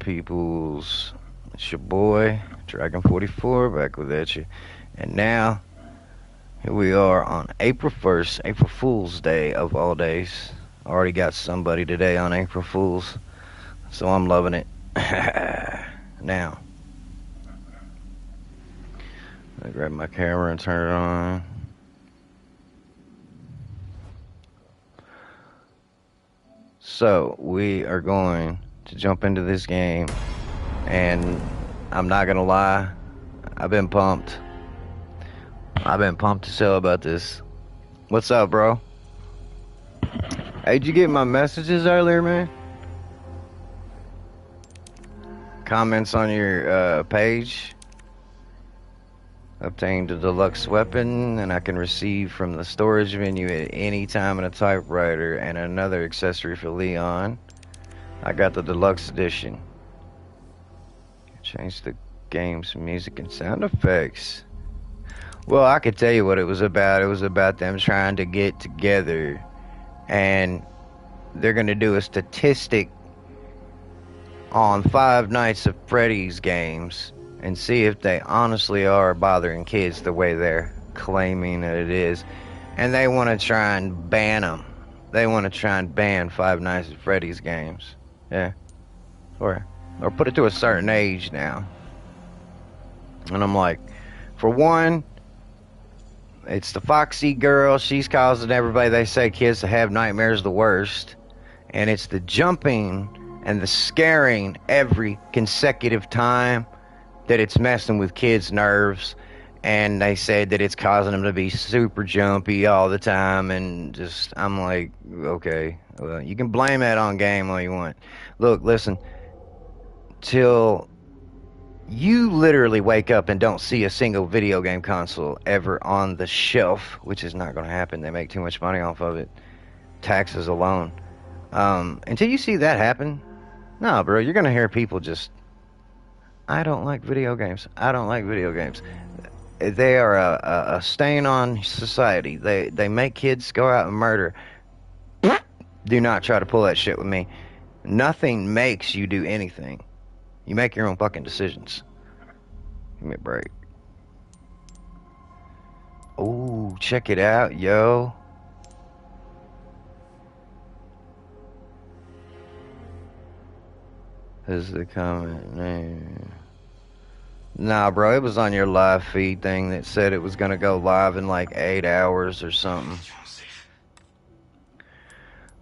peoples? It's your boy, Dragon44, back with at you. And now, here we are on April 1st, April Fool's Day of all days. Already got somebody today on April Fool's, so I'm loving it. Now, I grab my camera and turn it on. So, we are going to jump into this game, and I'm not gonna lie, I've been pumped. I've been pumped as hell about this. What's up, bro? Hey, did you get my messages earlier, man? Comments on your page. Obtained a deluxe weapon, and I can receive from the storage menu at any time in a typewriter and another accessory for Leon. I got the deluxe edition. Change the game's music and sound effects. Well, I could tell you what it was about. It was about them trying to get together, and they're gonna do a statistic on Five Nights at Freddy's games and see if they honestly are bothering kids the way they're claiming that it is. And they want to try and ban them. They want to try and ban Five Nights at Freddy's games. Yeah. Or put it to a certain age now. And I'm like, for one, it's the foxy girl. She's causing everybody, they say kids to have nightmares the worst. And it's the jumping and the scaring every consecutive time that it's messing with kids' nerves, and they said that it's causing them to be super jumpy all the time, and just, I'm like, okay, well, you can blame that on game all you want. Look, listen, till you literally wake up and don't see a single video game console ever on the shelf, which is not going to happen. They make too much money off of it, taxes alone. Until you see that happen, no, bro, you're going to hear people just, I don't like video games. I don't like video games. They are a stain on society. They make kids go out and murder. Do not try to pull that shit with me. Nothing makes you do anything. You make your own fucking decisions. Give me a break. Oh, check it out, yo. This is the comment name. Nah, bro, it was on your live feed thing that said it was gonna go live in like 8 hours or something.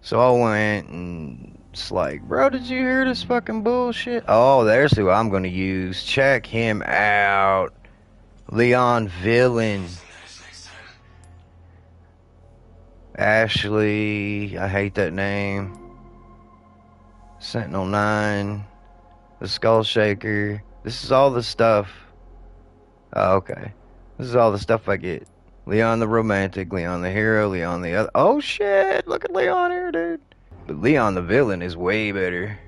So I went and it's like, bro, did you hear this fucking bullshit? Oh, there's who I'm gonna use. Check him out. Leon Villain. Ashley, I hate that name. Sentinel 9. The Skull Shaker. This is all the stuff. Oh, okay. This is all the stuff I get. Leon the Romantic, Leon the Hero, Leon the other. Oh shit! Look at Leon here, dude. But Leon the Villain is way better.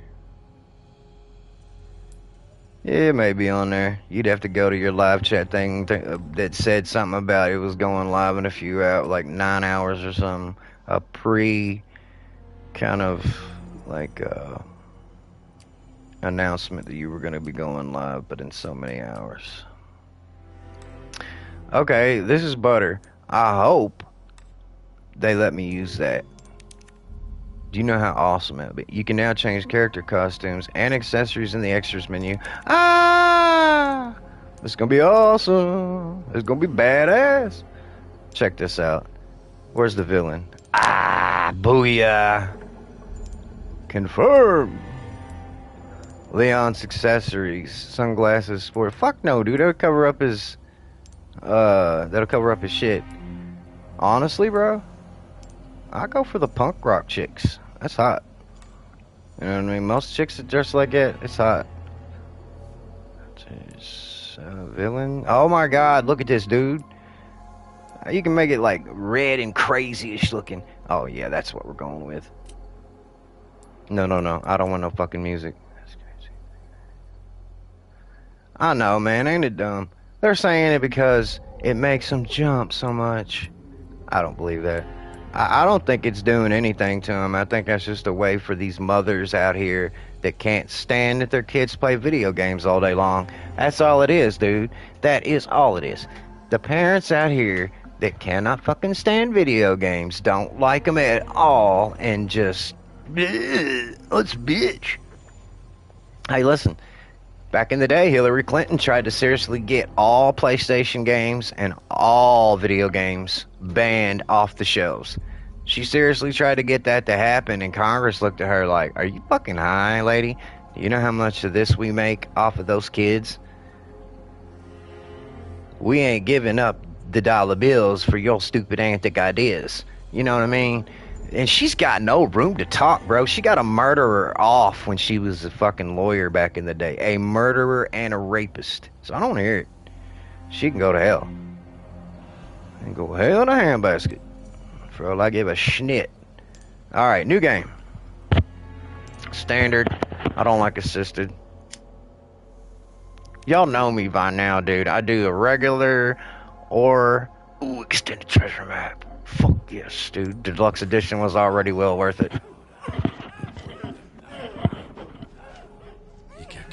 Yeah, it may be on there. You'd have to go to your live chat thing that said something about it was going live in a few hours, like 9 hours or something. A pre kind of like announcement that you were going to be going live, but in so many hours. Okay, this is butter. I hope they let me use that. Do you know how awesome it would be? You can now change character costumes and accessories in the extras menu. Ah! It's going to be awesome. It's going to be badass. Check this out. Where's the villain? Ah, booyah. Confirm. Leon's accessories, sunglasses, sport. Fuck no, dude. That'll cover up his shit. Honestly, bro, I go for the punk rock chicks. That's hot. You know what I mean? Most chicks that dress like it, it's hot. Villain. Oh my god, look at this, dude. You can make it like red and crazy-ish looking. Oh yeah, that's what we're going with. No. I don't want no fucking music. I know, man, ain't it dumb? They're saying it because it makes them jump so much. I don't believe that. I don't think it's doing anything to them. I think that's just a way for these mothers out here that can't stand that their kids play video games all day long. That's all it is, dude. That is all it is. The parents out here that cannot fucking stand video games, don't like them at all, and just, let's bitch. Hey, listen. Back in the day, Hillary Clinton tried to seriously get all PlayStation games and all video games banned off the shelves. She seriously tried to get that to happen, and Congress looked at her like, are you fucking high, lady? Do you know how much of this we make off of those kids? We ain't giving up the dollar bills for your stupid antic ideas. You know what I mean? And she's got no room to talk, bro. She got a murderer off when she was a fucking lawyer back in the day. A murderer and a rapist. So I don't hear it. She can go to hell. And go hell in a handbasket. For all I give a schnit. Alright, new game. Standard. I don't like assisted. Y'all know me by now, dude. I do a regular or extended treasure map. Fuck yes, dude. Deluxe edition was already well worth it.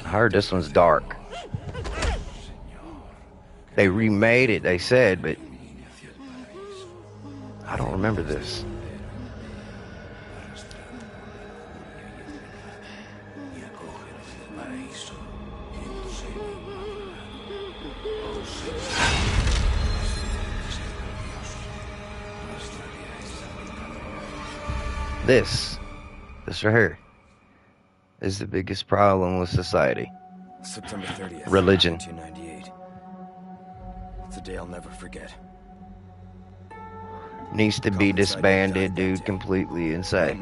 I heard this one's dark. They remade it, they said, but I don't remember this. This right here is the biggest problem with society. September 30th, religion. 1998. It's a day I'll never forget. Needs to be disbanded, dude, completely and say,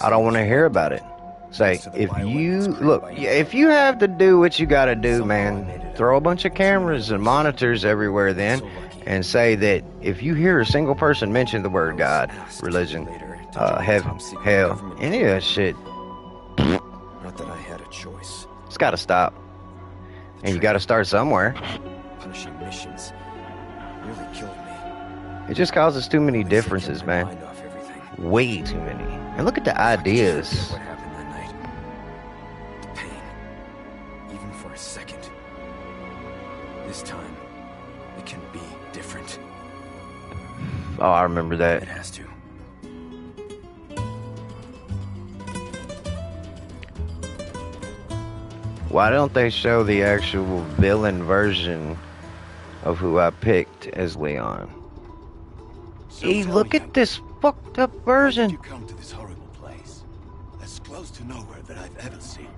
I don't want to hear about it. Say, if you have to do what you gotta do, man, throw a bunch of cameras and monitors everywhere then, and say that if you hear a single person mention the word God, religion, heaven, hell, any of that shit, not that I had a choice. It's gotta stop. And you gotta start somewhere. Punishing missions really killed me. It just causes too many differences, man. Way too many. And look at the ideas. What happened that night? The pain, even for a second. This time, it can be different. Oh, I remember that. It has to. Why don't they show the actual villain version of who I picked as Leon? So Hey, look at this fucked up version. You come to this horrible place, as close to nowhere that I've ever seen.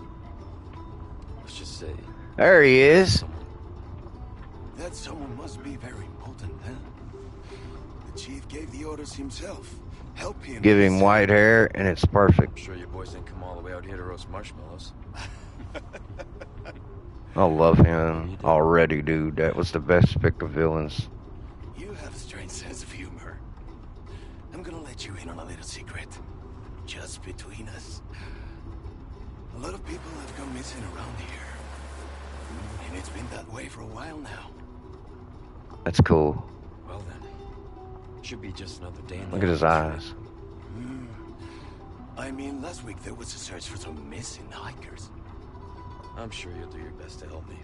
Let's just say There he is. That someone must be very important, huh? The chief gave the orders himself. Help him. Give him white hair and it's I'm perfect. sure your boys didn't come all the way out here to roast marshmallows. I love him already, dude. That was the best pick of villains. You have a strange sense of humor. I'm gonna let you in on a little secret. Just between us. A lot of people have gone missing around here. And it's been that way for a while now. That's cool. Well then, should be just another day in the Look at his eyes. I mean, last week there was a search for some missing hikers. I'm sure you'll do your best to help me.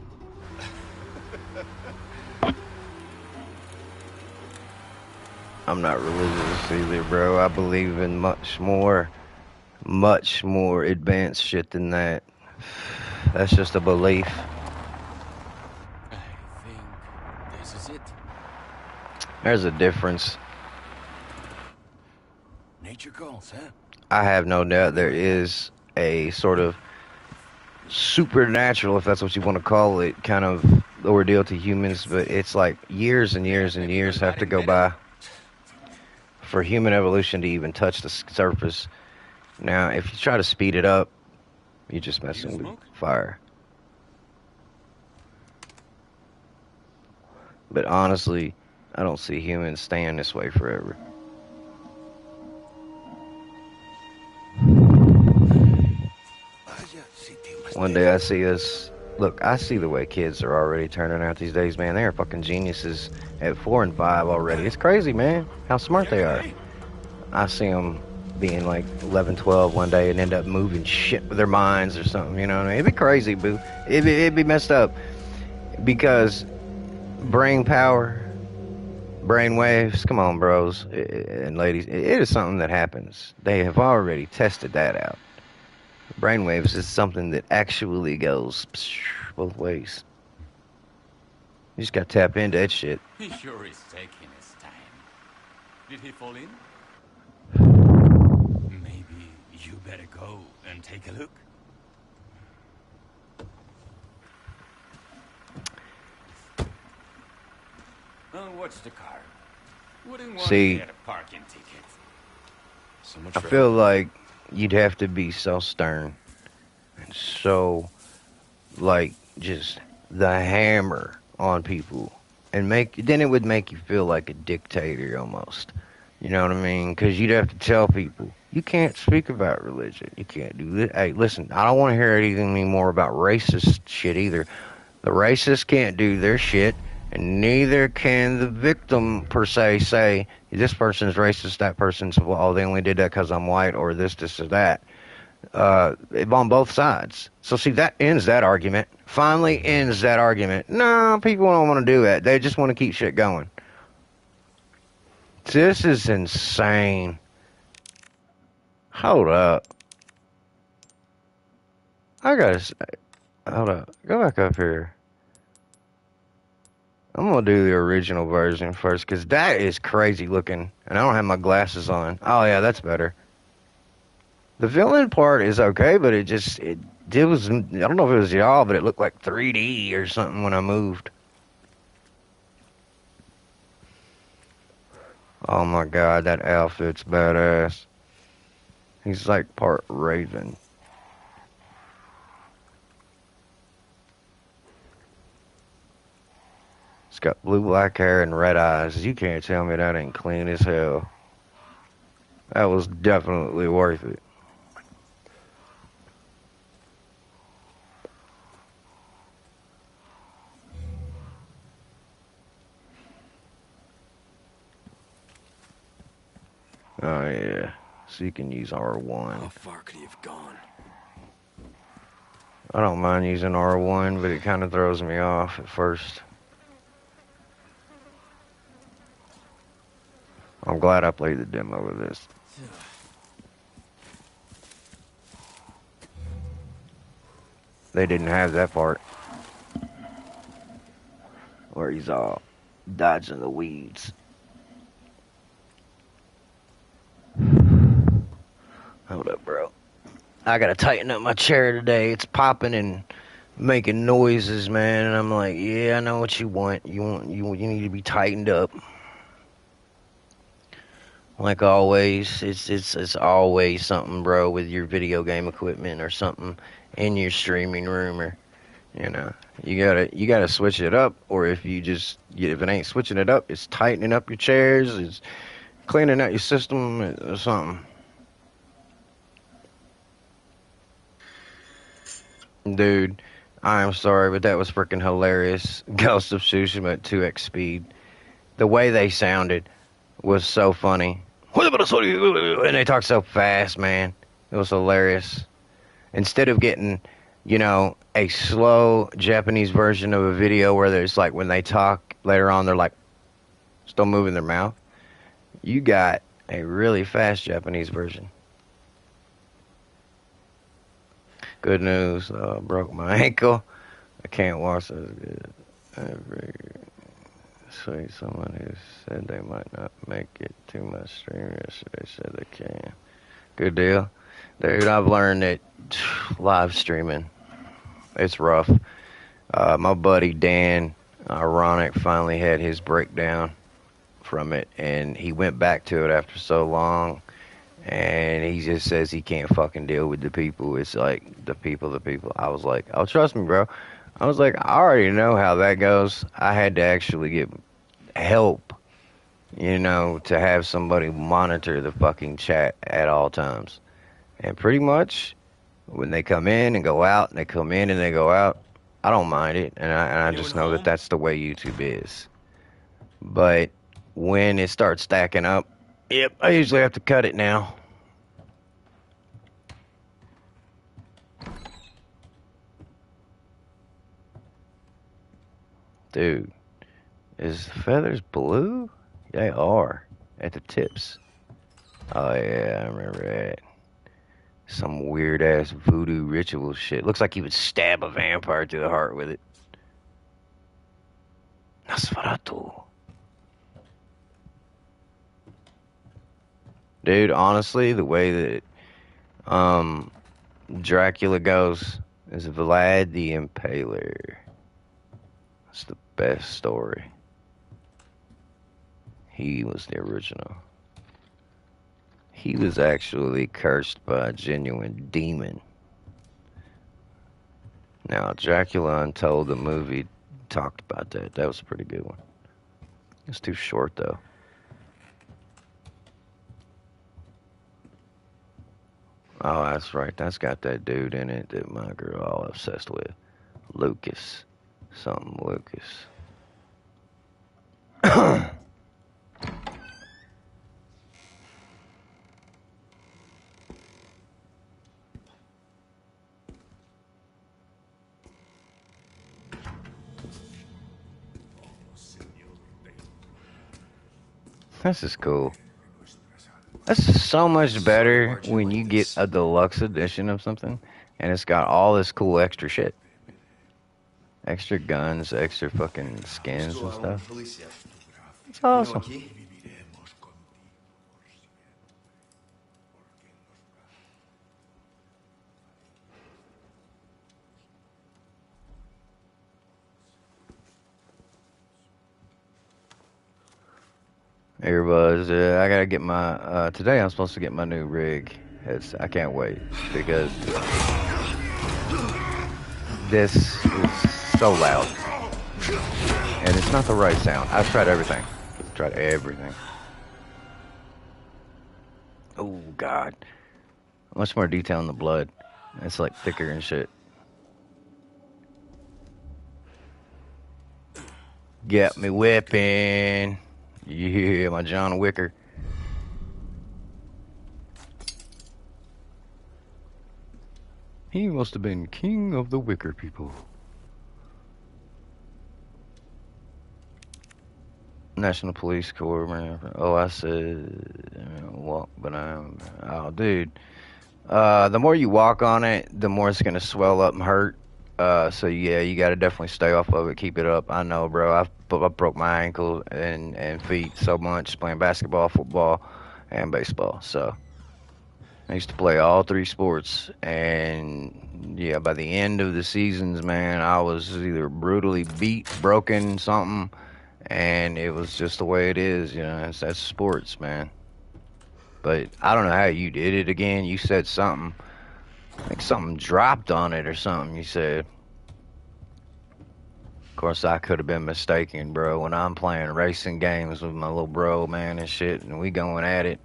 I'm not religious either, bro. I believe in much more advanced shit than that. That's just a belief. I think this is it. There's a difference. Nature calls, huh? I have no doubt there is a sort of supernatural, if that's what you want to call it, kind of ordeal to humans, but it's like years and years and years have to go by for human evolution to even touch the surface. Now, if you try to speed it up, you're just messing with fire. But honestly, I don't see humans staying this way forever. One day I see us, look, I see the way kids are already turning out these days, man. They're fucking geniuses at 4 and 5 already. It's crazy, man, how smart they are. I see them being like 11, 12 one day and end up moving shit with their minds or something. You know what I mean? It'd be crazy, boo. It'd be messed up because brain power, brain waves. Come on, bros and ladies. It is something that happens. They have already tested that out. Brain waves is something that actually goes both ways. You just got to tap into that shit. He sure is taking his time. Did he fall in? Maybe you better go and take a look. Oh, what's the car? Wouldn't want See, to get a parking ticket. So much I for feel like you'd have to be so stern and so, like, just the hammer on people, and then it would make you feel like a dictator almost. You know what I mean? Because you'd have to tell people you can't speak about religion. You can't do this. Hey, listen, I don't want to hear anything anymore about racist shit either. The racists can't do their shit, and neither can the victim per se say this person's racist, that person's, well, they only did that because I'm white, or this or that. On both sides. So see, that ends that argument. Finally ends that argument. No, people don't want to do that. They just want to keep shit going. This is insane. Hold up. Hold up. Go back up here. I'm gonna do the original version first, because that is crazy looking, and I don't have my glasses on. Oh yeah, that's better. The villain part is okay, but it was, I don't know if it was y'all, but it looked like 3D or something when I moved. Oh my god, that outfit's badass. He's like part raven. He's got blue black hair and red eyes. You can't tell me that ain't clean as hell. That was definitely worth it. Oh yeah, so you can use R1. how far could he have gone? I don't mind using R1, but it kind of throws me off at first. I'm glad I played the demo of this. They didn't have that part where he's all dodging the weeds. Hold up, bro. I gotta tighten up my chair today. It's popping and making noises, man. And I'm like, yeah, I know what you want. You need to be tightened up. Like always, it's always something, bro, with your video game equipment or something in your streaming room, or you gotta switch it up. Or if it ain't switching it up, it's tightening up your chairs, it's cleaning out your system or something. Dude, I am sorry, but that was freaking hilarious. Ghost of Tsushima at 2x speed. The way they sounded was so funny. And they talk so fast, man. It was hilarious. Instead of getting, a slow Japanese version of a video where there's like when they talk later on, they're like still moving their mouth. You got a really fast Japanese version. Good news, broke my ankle. I can't watch as good. Sweet, someone who said they might not make it to my stream yesterday said they can. Good deal. Dude, I've learned that live streaming, it's rough. My buddy Dan, Ironic, finally had his breakdown from it, and he went back to it after so long. And he just says he can't fucking deal with the people. It's like, the people. I was like, oh, trust me, bro. I was like, I already know how that goes. I had to actually get help, to have somebody monitor the fucking chat at all times. And pretty much, when they come in and go out, and they come in and they go out, I don't mind it. And I just know that that's the way YouTube is. But when it starts stacking up, yep, I usually have to cut it now. Dude, is the feathers blue? They are. At the tips. Oh yeah, I remember that. Some weird ass voodoo ritual shit. Looks like he would stab a vampire through the heart with it. Nosferatu. Dude, honestly, the way that Dracula goes is Vlad the Impaler. It's the best story. He was the original. He was actually cursed by a genuine demon. Now, Dracula Untold, the movie, talked about that. That was a pretty good one. It's too short, though. Oh, that's right. That's got that dude in it that my girl all obsessed with. Lucas. Something Lucas. This is cool. That's so much better when you get a deluxe edition of something and it's got all this cool extra shit. Extra guns, extra fucking skins and stuff. It's awesome. Here, Buzz. I gotta get my. Today I'm supposed to get my new rig. I can't wait because this is so loud. And it's not the right sound. I've tried everything. Tried everything. Oh, God. Much more detail in the blood. It's like thicker and shit. Get me whipping. Yeah, my John Wicker. He must have been king of the Wicker people. National Police Corps, man. Oh, I said, walk, but oh, dude. The more you walk on it, the more it's gonna swell up and hurt. So yeah, you gotta definitely stay off of it, keep it up. I know, bro. I broke my ankle and feet so much playing basketball, football, and baseball. So I used to play all three sports, and yeah, by the end of the seasons, man, I was either brutally beat, broken, something. And it was just the way it is, you know. That's sports, man. But I don't know how you did it again. You said something. I think something dropped on it or something, you said. Of course, I could have been mistaken, bro. When I'm playing racing games with my little bro, man, and shit, and we going at it.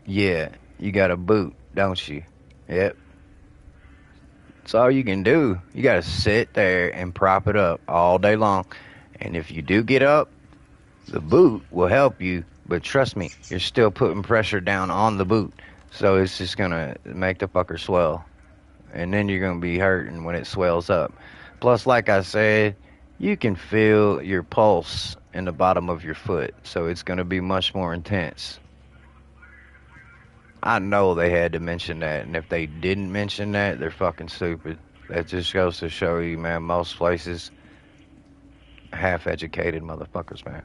Yeah, you got a boot, don't you? Yep. That's all you can do. You got to sit there and prop it up all day long. And if you do get up, the boot will help you, but trust me, you're still putting pressure down on the boot. So it's just going to make the fucker swell. And then you're going to be hurting when it swells up. Plus, like I said, you can feel your pulse in the bottom of your foot. So it's going to be much more intense. I know they had to mention that. And if they didn't mention that, they're fucking stupid. That just goes to show you, man, most places... half-educated motherfuckers, man.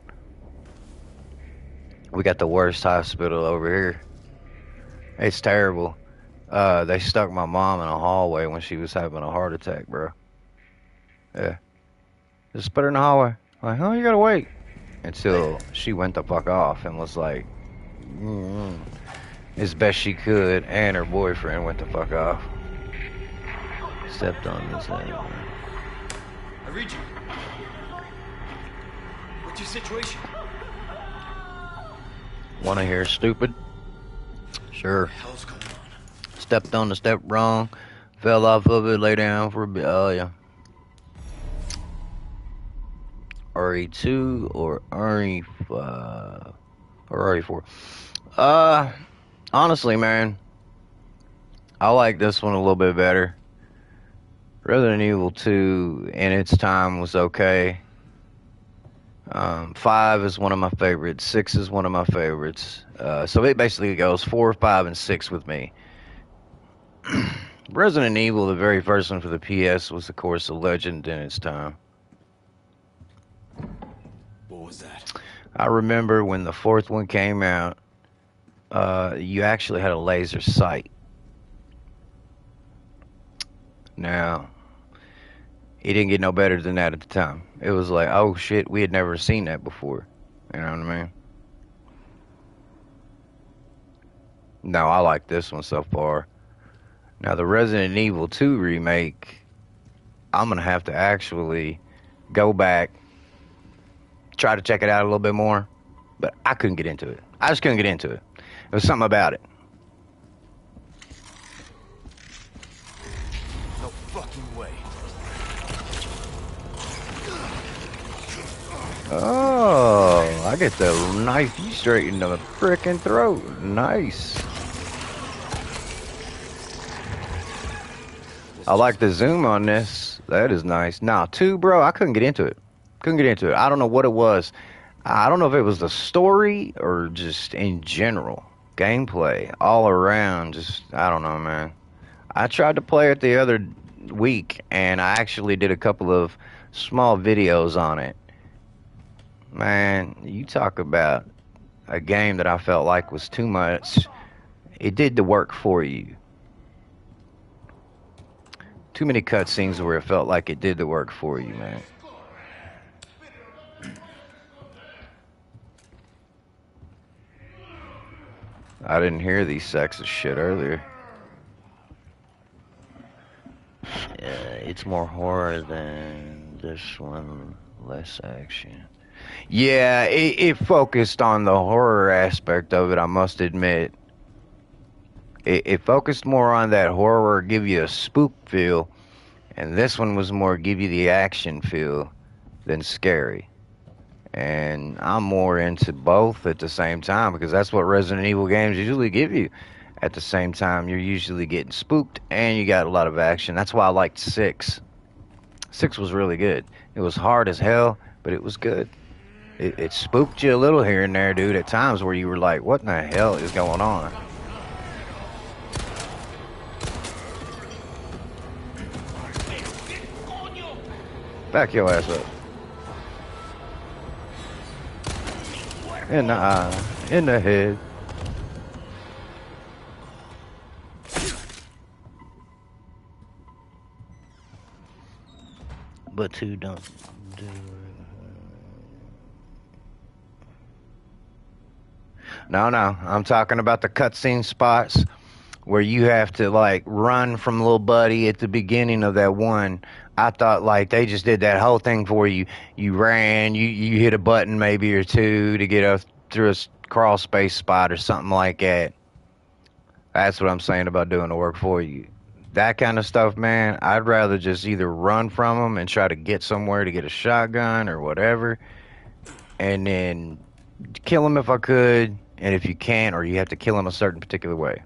We got the worst hospital over here. It's terrible. They stuck my mom in a hallway when she was having a heart attack, bro. Yeah. Just put her in the hallway. Like, oh, you gotta wait. Until she went the fuck off and was like, as best she could, and her boyfriend went the fuck off. Stepped on this thing. I read you. What's your situation? Wanna hear stupid? Sure. What the hell's going on? Stepped on the step wrong, fell off of it, lay down for a bit. Oh, yeah. RE2 or RE5 or RE4. Honestly, man, I like this one a little bit better. Resident Evil 2 in its time was okay. 5 is one of my favorites. 6 is one of my favorites. So it basically goes 4, 5, and 6 with me. Resident Evil, the very first one for the PS, was of course a legend in its time. What was that? I remember when the fourth one came out, you actually had a laser sight. Now, it didn't get no better than that at the time. It was like, oh shit, we had never seen that before. You know what I mean? No, I like this one so far. Now, the Resident Evil 2 remake, I'm going to have to actually go back, try to check it out a little bit more, but I couldn't get into it. I just couldn't get into it. There was something about it. No fucking way. Oh, I get to knife you straight in the frickin' throat. Nice. I like the zoom on this. That is nice. Now, 2, bro, I couldn't get into it. Couldn't get into it. I don't know what it was. I don't know if it was the story or just in general. Gameplay all around. Just, I don't know, man. I tried to play it the other week, and I actually did a couple of small videos on it. Man, you talk about a game that I felt like was too much. It did the work for you. Too many cutscenes where it felt like it did the work for you, man. I didn't hear these sexist shit earlier. It's more horror than this one, less action. Yeah, it focused on the horror aspect of it, I must admit. It focused more on that horror, give you a spook feel, and this one was more give you the action feel than scary. And I'm more into both at the same time because that's what Resident Evil games usually give you. At the same time, you're usually getting spooked and you got a lot of action. That's why I liked 6. 6 was really good. It was hard as hell, but it was good. It spooked you a little here and there, dude, at times where you were like, what in the hell is going on? Back your ass up. In the eye, in the head. But 2 don't do it. No, I'm talking about the cutscene spots where you have to like run from little buddy at the beginning of that one. I thought like they just did that whole thing for you. You ran, you hit a button maybe or two to get through a crawl space spot or something like that. That's what I'm saying about doing the work for you. That kind of stuff, man, I'd rather just either run from them and try to get somewhere to get a shotgun or whatever, and then kill them if I could, and if you can't, or you have to kill them a certain particular way.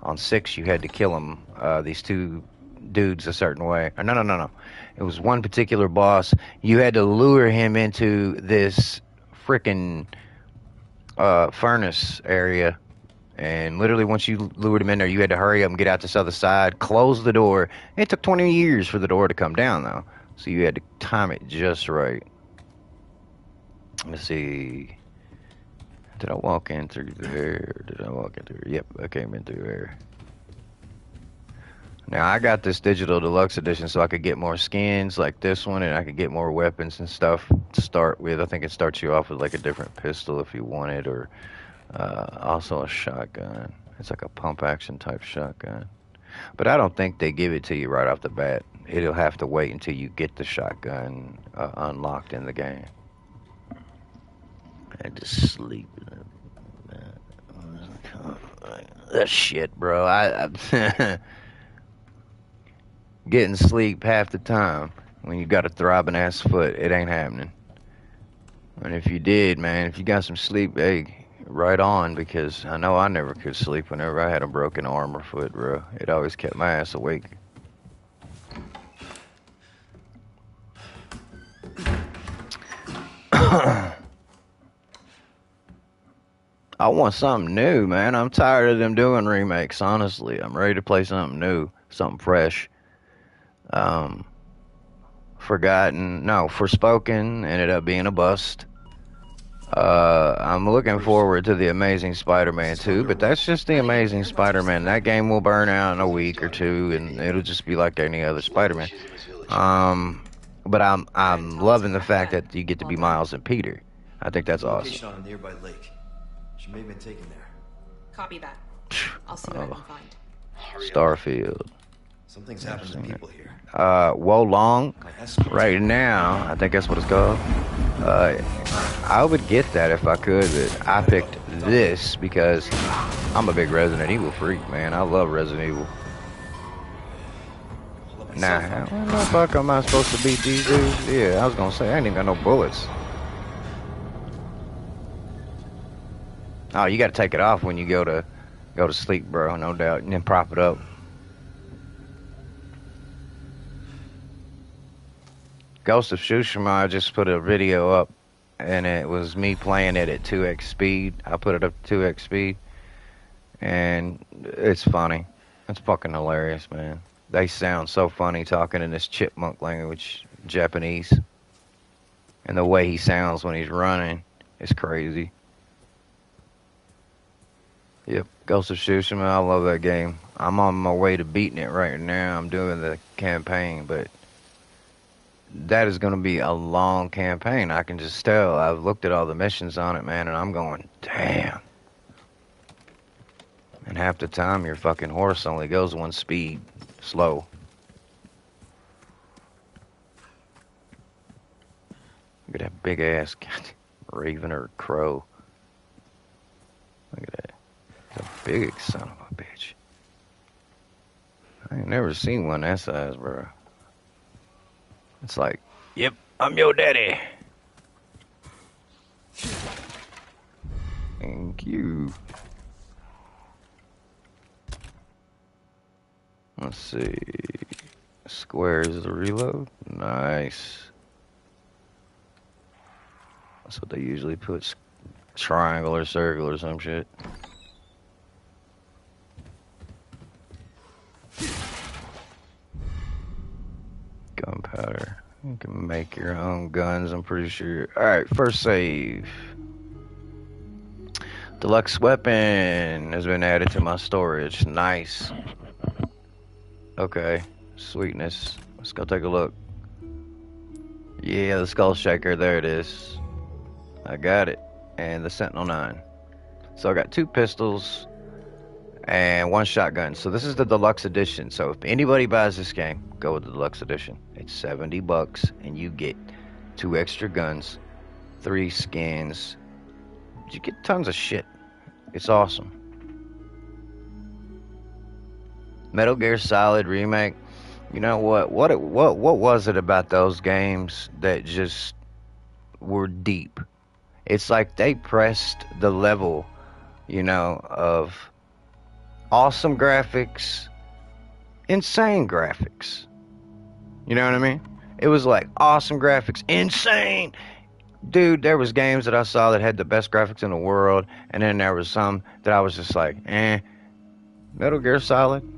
On 6, you had to kill them, these 2 dudes a certain way. No. It was one particular boss. You had to lure him into this frickin' furnace area. And literally once you lured him in there, you had to hurry up and get out this other side, close the door. It took 20 years for the door to come down, though. So you had to time it just right. Let's see. Did I walk in through there? Did I walk in through? Yep, I came in through there. Now, I got this digital deluxe edition so I could get more skins like this one, and I could get more weapons and stuff to start with. I think it starts you off with like a different pistol if you want it, or also a shotgun. It's like a pump action type shotgun. But I don't think they give it to you right off the bat. It'll have to wait until you get the shotgun unlocked in the game. I had to sleep. That shit, bro. I getting sleep half the time when you got a throbbing ass foot. It ain't happening. And if you did, man, if you got some sleep, hey, right on, because I know I never could sleep whenever I had a broken arm or foot, bro. It always kept my ass awake. I want something new, man. I'm tired of them doing remakes, honestly. I'm ready to play something new, something fresh. Um, Forgotten, no, Forspoken ended up being a bust. I'm looking forward to the Amazing Spider-Man 2, but that's just the Amazing Spider-Man. That game will burn out in a week or two, and it'll just be like any other Spider-Man. Um, but I'm loving the fact that you get to be Miles and Peter. I think that's awesome. Location on a nearby lake. She may have been taken there. Copy that. I'll see what I can find. Starfield. Something's happened to people here. Wolong. Right now, I think that's what it's called. I would get that if I could, but I picked this because I'm a big Resident Evil freak, man. I love Resident Evil. Now, how the fuck am I supposed to beat these dudes? Yeah, I was gonna say, I ain't even got no bullets. Oh, you gotta take it off when you go to sleep, bro, no doubt, and then prop it up. Ghost of Tsushima, I just put a video up, and it was me playing it at 2x speed. I put it up to 2x speed, and it's funny. It's fucking hilarious, man. They sound so funny talking in this chipmunk language, Japanese. And the way he sounds when he's running is crazy. Yep, Ghost of Tsushima, I love that game. I'm on my way to beating it right now. I'm doing the campaign, but that is going to be a long campaign. I can just tell. I've looked at all the missions on it, man, and I'm going, damn. And half the time, your fucking horse only goes one speed. Slow. Look at that big ass raven or crow. Look at that. It's a big son of a bitch. I ain't never seen one that size, bro. It's like, yep, I'm your daddy. Thank you. Let's see. Square is the reload. Nice. That's what they usually put. Triangle or circle or some shit. Gunpowder. You can make your own guns, I'm pretty sure. Alright, first save. Deluxe weapon has been added to my storage. Nice. Okay. Sweetness. Let's go take a look. Yeah, the Skull Shaker. There it is. I got it. And the Sentinel 9. So I got 2 pistols and 1 shotgun. So this is the deluxe edition. So if anybody buys this game, go with the deluxe edition. It's $70 and you get 2 extra guns, 3 skins. You get tons of shit. It's awesome. Metal Gear Solid remake. You know what? What was it about those games that just were deep? It's like they pressed the level, you know, of awesome graphics, insane graphics. You know what I mean? It was like awesome graphics, insane. Dude, there was games that I saw that had the best graphics in the world, and then there was some that I was just like, eh. Metal Gear Solid?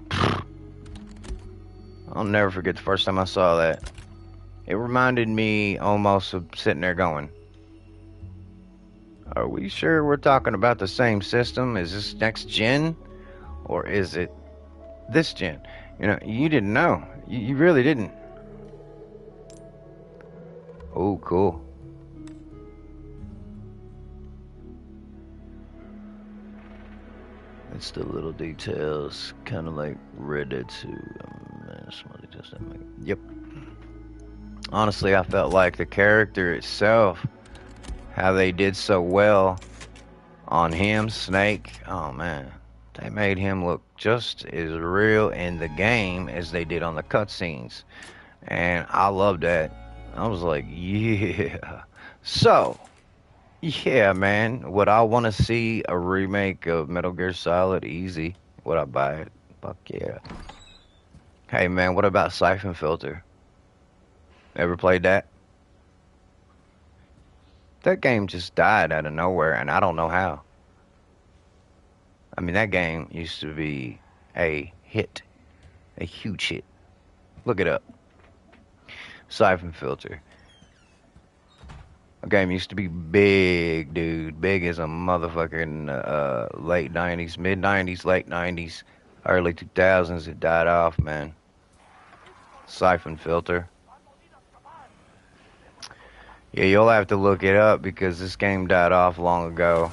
I'll never forget the first time I saw that. It reminded me almost of sitting there going, are we sure we're talking about the same system? Is this next gen? Or is it this gen? You know, you didn't know. You really didn't. Oh, cool. It's the little details, kind of like Red Dead 2. Yep. Honestly, I felt like the character itself, how they did so well on him, Snake. Oh man, they made him look just as real in the game as they did on the cutscenes, and I loved that. I was like, yeah. So, yeah, man. Would I want to see a remake of Metal Gear Solid? Easy. Would I buy it? Fuck yeah. Hey, man, what about Siphon Filter? Ever played that? That game just died out of nowhere, and I don't know how. I mean, that game used to be a hit, a huge hit. Look it up. Siphon Filter. A game used to be big, dude. Big as a motherfucker in the late 90s, mid 90s, late 90s, early 2000s. It died off, man. Siphon Filter. Yeah, you'll have to look it up because this game died off long ago.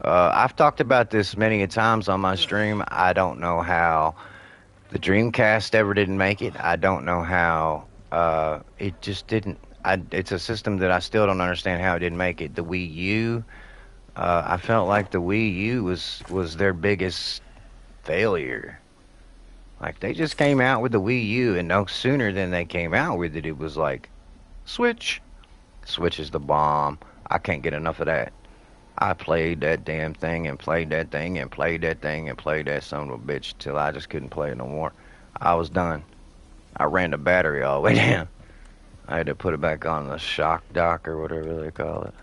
I've talked about this many a times on my stream. I don't know how the Dreamcast ever didn't make it. I don't know how it just didn't. It's a system that I still don't understand how it didn't make it. The Wii U, I felt like the Wii U was their biggest failure. Like, they just came out with the Wii U, and no sooner than they came out with it, it was like, Switch. Switch is the bomb. I can't get enough of that. I played that damn thing and played that thing and played that thing and played that son of a bitch till I just couldn't play it no more. I was done. I ran the battery all the way down. I had to put it back on the shock dock or whatever they call it.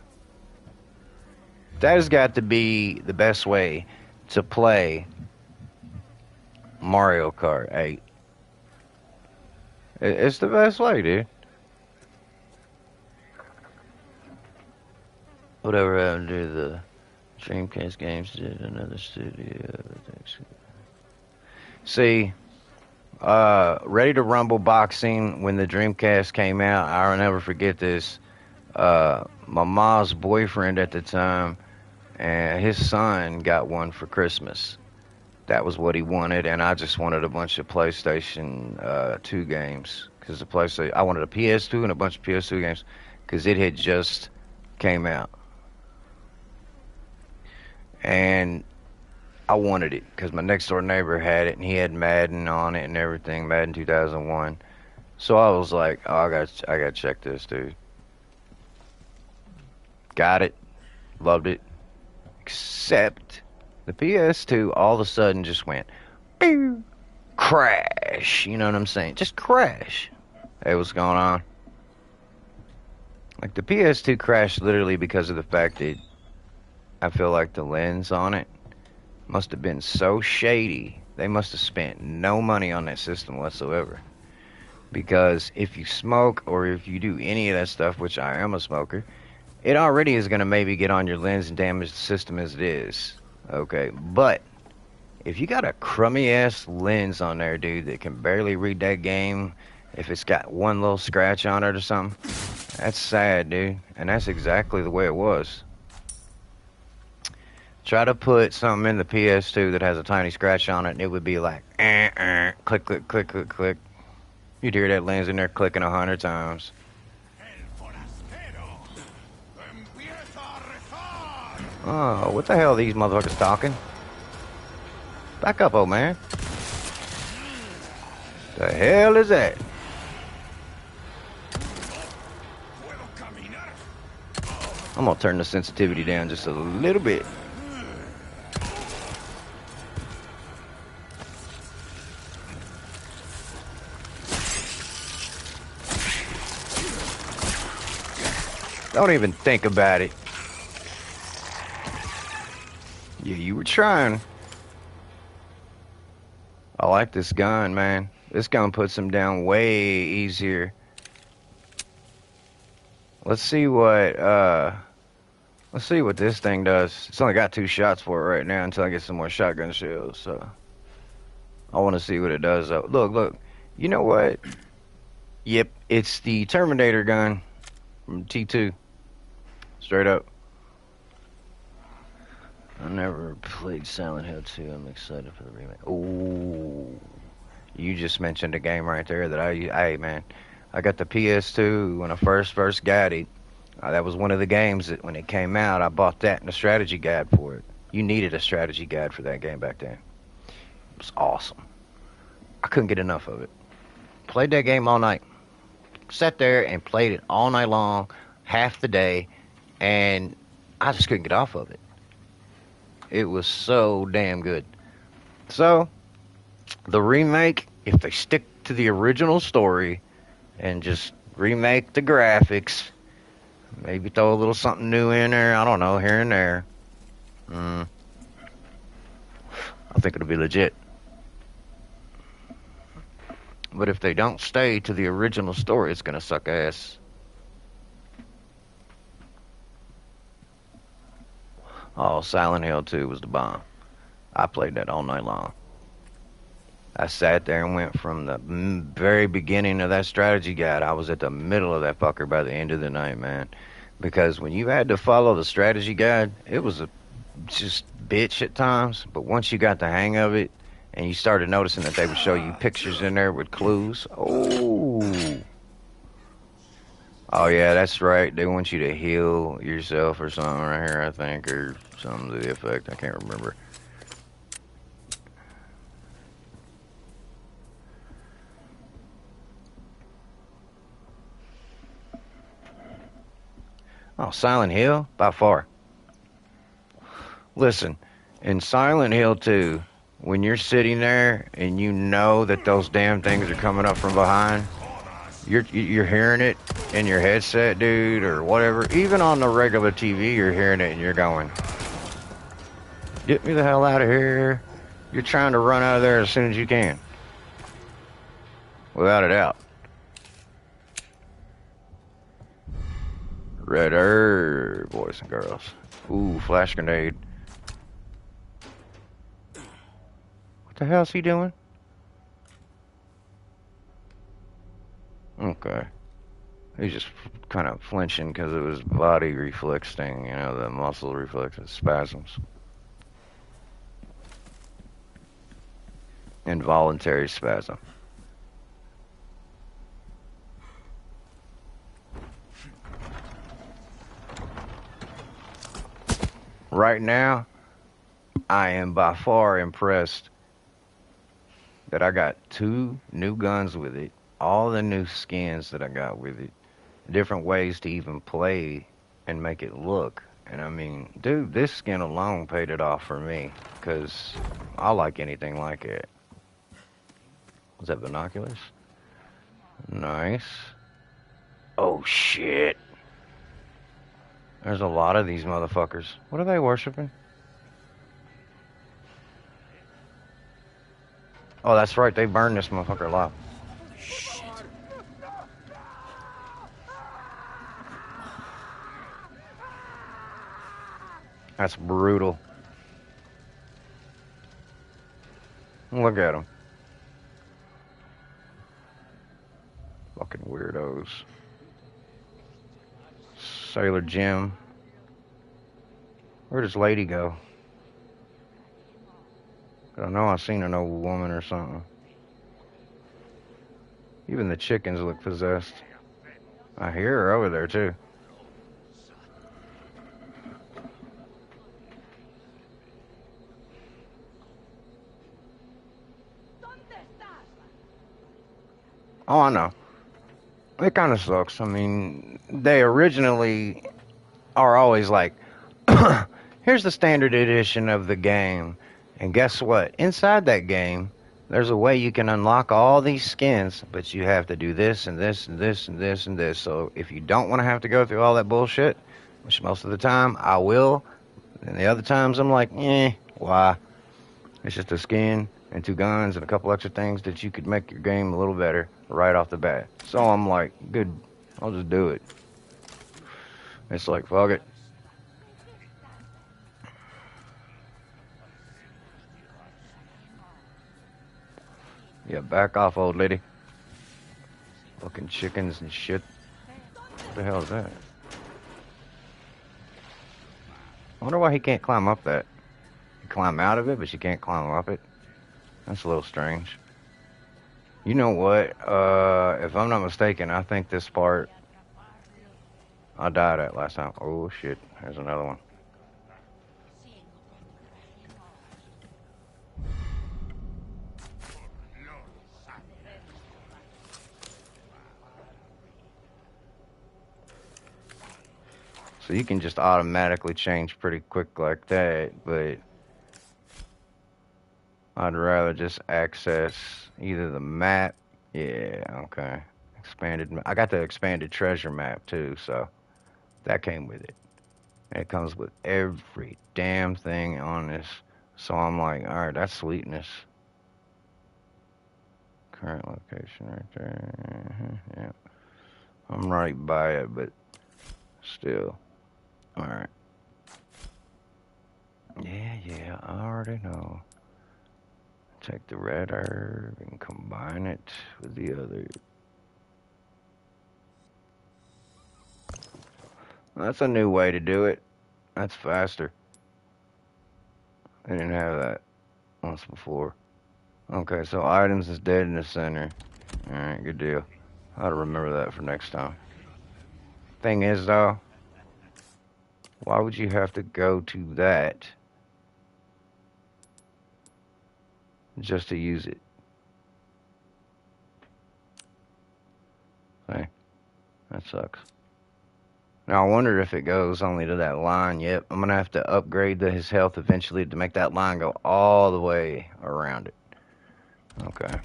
That has got to be the best way to play Mario Kart 8. It's the best way, dude. Whatever happened to the Dreamcast games did another studio. See, Ready to Rumble Boxing, when the Dreamcast came out, I'll never forget this. My mom's boyfriend at the time, and his son got one for Christmas. That was what he wanted, and I just wanted a bunch of PlayStation 2 games. Because the PlayStation, I wanted a PS2 and a bunch of PS2 games, because it had just came out. And I wanted it because my next door neighbor had it and he had Madden on it and everything, Madden 2001. So I was like, oh, I got to check this, dude. Got it, loved it, except the PS2 all of a sudden just went, pew, crash. You know what I'm saying? Just crash. Hey, what's going on? Like, the PS2 crashed literally because of the fact that I feel like the lens on it must have been so shady. They must have spent no money on that system whatsoever. Because if you smoke or if you do any of that stuff, which I am a smoker, it already is going to maybe get on your lens and damage the system as it is. Okay, but if you got a crummy ass lens on there, dude, that can barely read that game, if it's got one little scratch on it or something, that's sad, dude. And that's exactly the way it was. Try to put something in the PS2 that has a tiny scratch on it, and it would be like, click, click, click, click, click. You'd hear that lens in there clicking 100 times. Oh, what the hell are these motherfuckers talking? Back up, old man. The hell is that? I'm gonna turn the sensitivity down just a little bit. Don't even think about it. Yeah, you were trying. I like this gun, man. This gun puts him down way easier. Let's see what this thing does. It's only got 2 shots for it right now until I get some more shotgun shells, so I want to see what it does though. Look. You know what? Yep, it's the Terminator gun from T2. Straight up. I never played Silent Hill 2. I'm excited for the remake. Ooh. You just mentioned a game right there that hey man, I got the PS2 when I first got it. That was one of the games that when it came out, I bought that and a strategy guide for it. You needed a strategy guide for that game back then. It was awesome. I couldn't get enough of it. Played that game all night. Sat there and played it all night long, half the day, and I just couldn't get off of it. It was so damn good. So, the remake, if they stick to the original story and just remake the graphics, maybe throw a little something new in there. I don't know, here and there. I think it'll be legit. But if they don't stay to the original story, it's gonna suck ass. Oh, Silent Hill 2 was the bomb. I played that all night long. I sat there and went from the very beginning of that strategy guide. I was at the middle of that fucker by the end of the night, man. Because when you had to follow the strategy guide, it was just bitch at times. But once you got the hang of it, and you started noticing that they would show you pictures in there with clues. Oh yeah, that's right. They want you to heal yourself or something right here, I think, or something to the effect. I can't remember. Oh, Silent Hill? By far. Listen, in Silent Hill 2, when you're sitting there and you know that those damn things are coming up from behind, you're hearing it in your headset, dude, or whatever. Even on the regular TV, you're hearing it and you're going, get me the hell out of here. You're trying to run out of there as soon as you can. Without a doubt. Red herb, boys and girls. Ooh, flash grenade. What the hell's he doing? Okay. He's just kind of flinching because of his body reflex thing, you know, the muscle reflexes, spasms. Involuntary spasm. Right now, I am by far impressed that I got 2 new guns with it, all the new skins that I got with it, different ways to even play and make it look. And I mean, dude, this skin alone paid it off for me, because I like anything like it. Was that binoculars? Nice. Oh, shit. There's a lot of these motherfuckers. What are they worshiping? Oh, that's right. They burned this motherfucker alive. Shit. That's brutal. Look at them. Fucking weirdos. Sailor Jim. Where'd this lady go? I know I seen an old woman or something. Even the chickens look possessed. I hear her over there too. Oh, I know. It kind of sucks. I mean, they originally are always like, here's the standard edition of the game. And guess what? Inside that game, there's a way you can unlock all these skins, but you have to do this and this and this and this and this. So if you don't want to have to go through all that bullshit, which most of the time I will, and the other times I'm like, why? It's just a skin and 2 guns and a couple extra things that you could make your game a little better right off the bat. So I'm like, good, I'll just do it. It's like, fuck it. Yeah, back off, old lady. Fucking chickens and shit. What the hell is that? I wonder why he can't climb up that. You climb out of it, but you can't climb up it. That's a little strange. You know what? If I'm not mistaken, I think this part I died at last time. Oh shit, there's another one. So you can just automatically change pretty quick like that, but I'd rather just access either the map. Yeah, okay. Expanded. I got the expanded treasure map too, so that came with it. And it comes with every damn thing on this. So I'm like, all right, that's sweetness. Current location right there. Yeah, I'm right by it, but still. All right. Yeah, I already know. Take the red herb and combine it with the other. That's a new way to do it. That's faster. I didn't have that once before. Okay, so items is dead in the center. Alright, good deal. I'll remember that for next time. Thing is, though, why would you have to go to that just to use it? Hey, that sucks. Now, I wonder if it goes only to that line. Yep, I'm gonna have to upgrade his health eventually to make that line go all the way around it. Okay.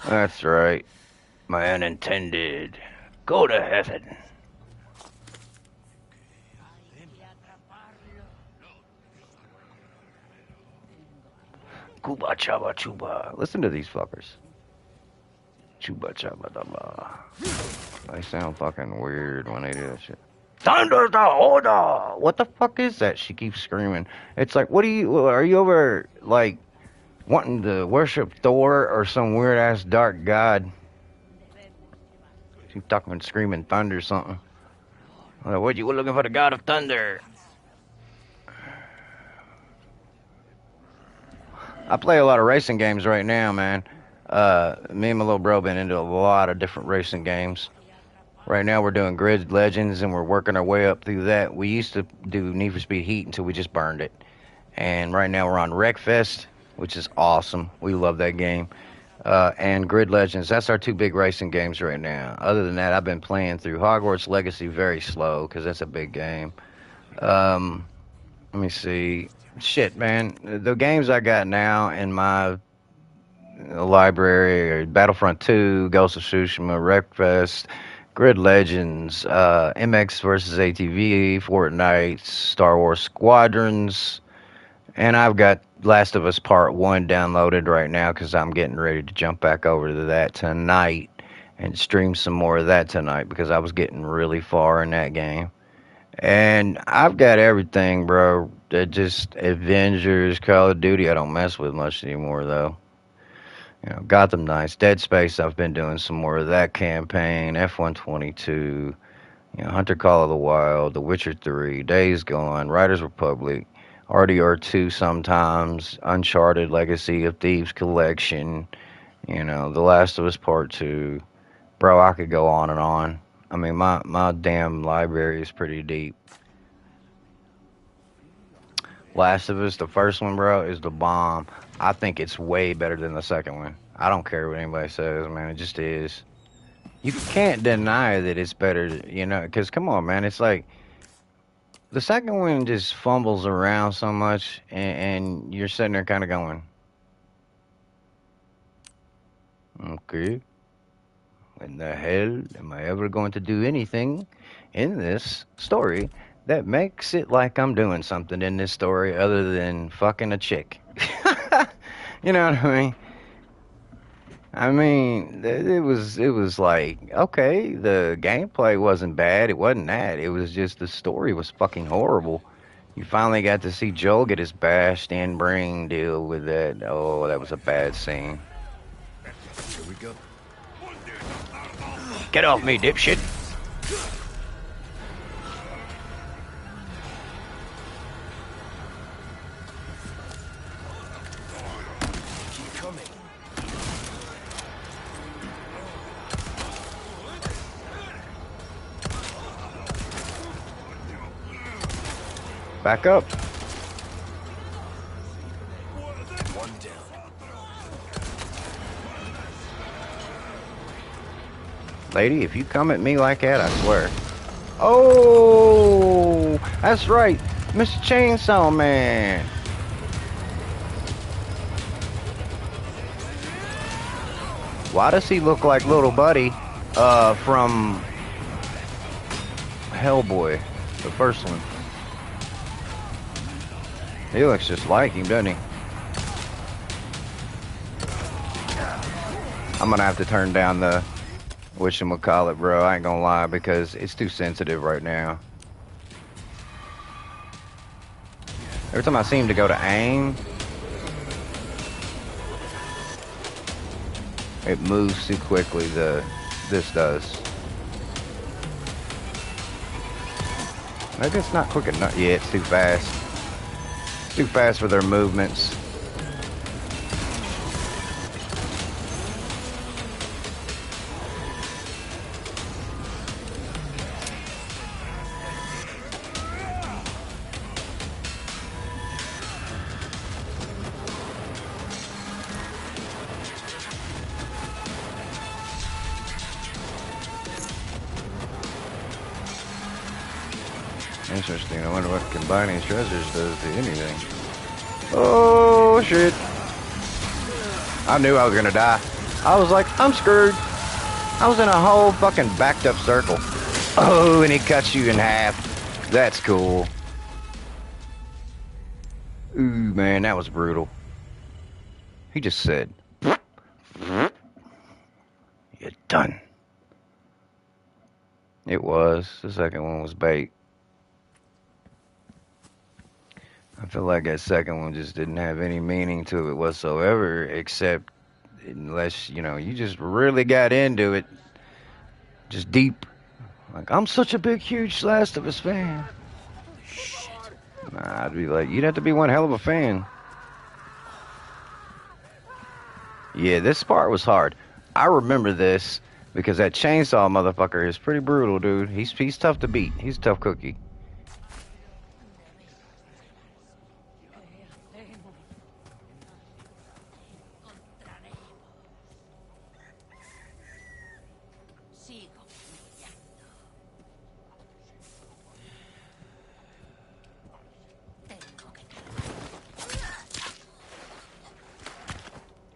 That's right. My unintended. Go to heaven. Cuba chaba chuba. Listen to these fuckers. Chuba chaba daba. They sound fucking weird when they do that shit. Thunder the order! What the fuck is that? She keeps screaming. It's like, are you over, like, wanting to worship Thor or some weird ass dark god? She's talking, screaming thunder or something. Like, what, you were looking for the god of thunder? I play a lot of racing games right now, man. Me and my little bro been into a lot of different racing games. Right now we're doing Grid Legends and we're working our way up through that. We used to do Need for Speed Heat until we just burned it. And right now we're on Wreckfest, which is awesome. We love that game. And Grid Legends, that's our two big racing games right now. Other than that, I've been playing through Hogwarts Legacy very slow because that's a big game. Let me see. Shit, man. The games I got now in my library are Battlefront 2, Ghost of Tsushima, Wreckfest, Grid Legends, MX versus ATV, Fortnite, Star Wars Squadrons, and I've got Last of Us Part 1 downloaded right now because I'm getting ready to jump back over to that tonight and stream some more of that tonight because I was getting really far in that game. And I've got everything, bro. Just Avengers, Call of Duty, I don't mess with much anymore, though. You know, Gotham Knights, Dead Space, I've been doing some more of that campaign, F-122, you know, Hunter Call of the Wild, The Witcher 3, Days Gone, Riders Republic, RDR2 sometimes, Uncharted Legacy of Thieves Collection, you know, The Last of Us Part 2. Bro, I could go on and on. I mean, my damn library is pretty deep. Last of Us, the first one, bro, is the bomb. I think it's way better than the second one. I don't care what anybody says, man. It just is. You can't deny that it's better, you know, because come on, man. It's like the second one just fumbles around so much, and you're sitting there kind of going, okay, when the hell am I ever going to do anything in this story that makes it like I'm doing something in this story other than fucking a chick? You know what I mean? It was like, okay, the gameplay wasn't bad. It wasn't that. It was just the story was fucking horrible. You finally got to see Joel get his bashed in brain deal with that. Oh, that was a bad scene. Here we go. Get off me, dipshit. Keep coming. Back up. One down. Lady, if you come at me like that, I swear. Oh, that's right, Mr. Chainsaw Man. Why does he look like little buddy from Hellboy, the first one? He looks just like him, doesn't he? I'm gonna have to turn down the whatchamacallit, bro. I ain't gonna lie, because it's too sensitive right now. Every time I seem to go to aim, it moves too quickly. This does. Maybe it's not quick enough. Yeah, it's too fast. It's too fast for their movements. Interesting. I wonder what combining treasures does to anything. Oh, shit. I knew I was gonna die. I was like, I'm screwed. I was in a whole fucking backed up circle. Oh, and he cuts you in half. That's cool. Ooh, man, that was brutal. He just said, you're done. It was. The second one was bait. I feel like that second one just didn't have any meaning to it whatsoever, except unless, you know, you just really got into it. Just deep. Like, I'm such a big, huge Last of Us fan. Nah, I'd be like, you'd have to be one hell of a fan. Yeah, this part was hard. I remember this because that chainsaw motherfucker is pretty brutal, dude. He's tough to beat. He's a tough cookie.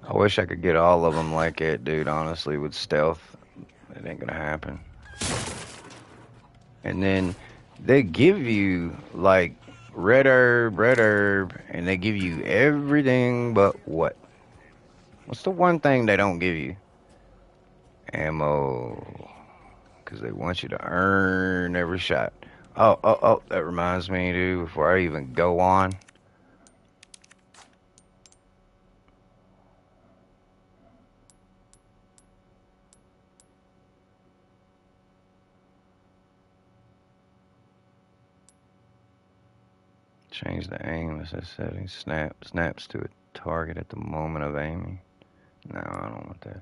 I wish I could get all of them like it, dude, honestly, with stealth. It ain't gonna happen. And then they give you, like, red herb, and they give you everything but what? What's the one thing they don't give you? Ammo. Because they want you to earn every shot. Oh, that reminds me, dude, before I even go on. Change the aim as a setting. Snaps to a target at the moment of aiming. No, I don't want that.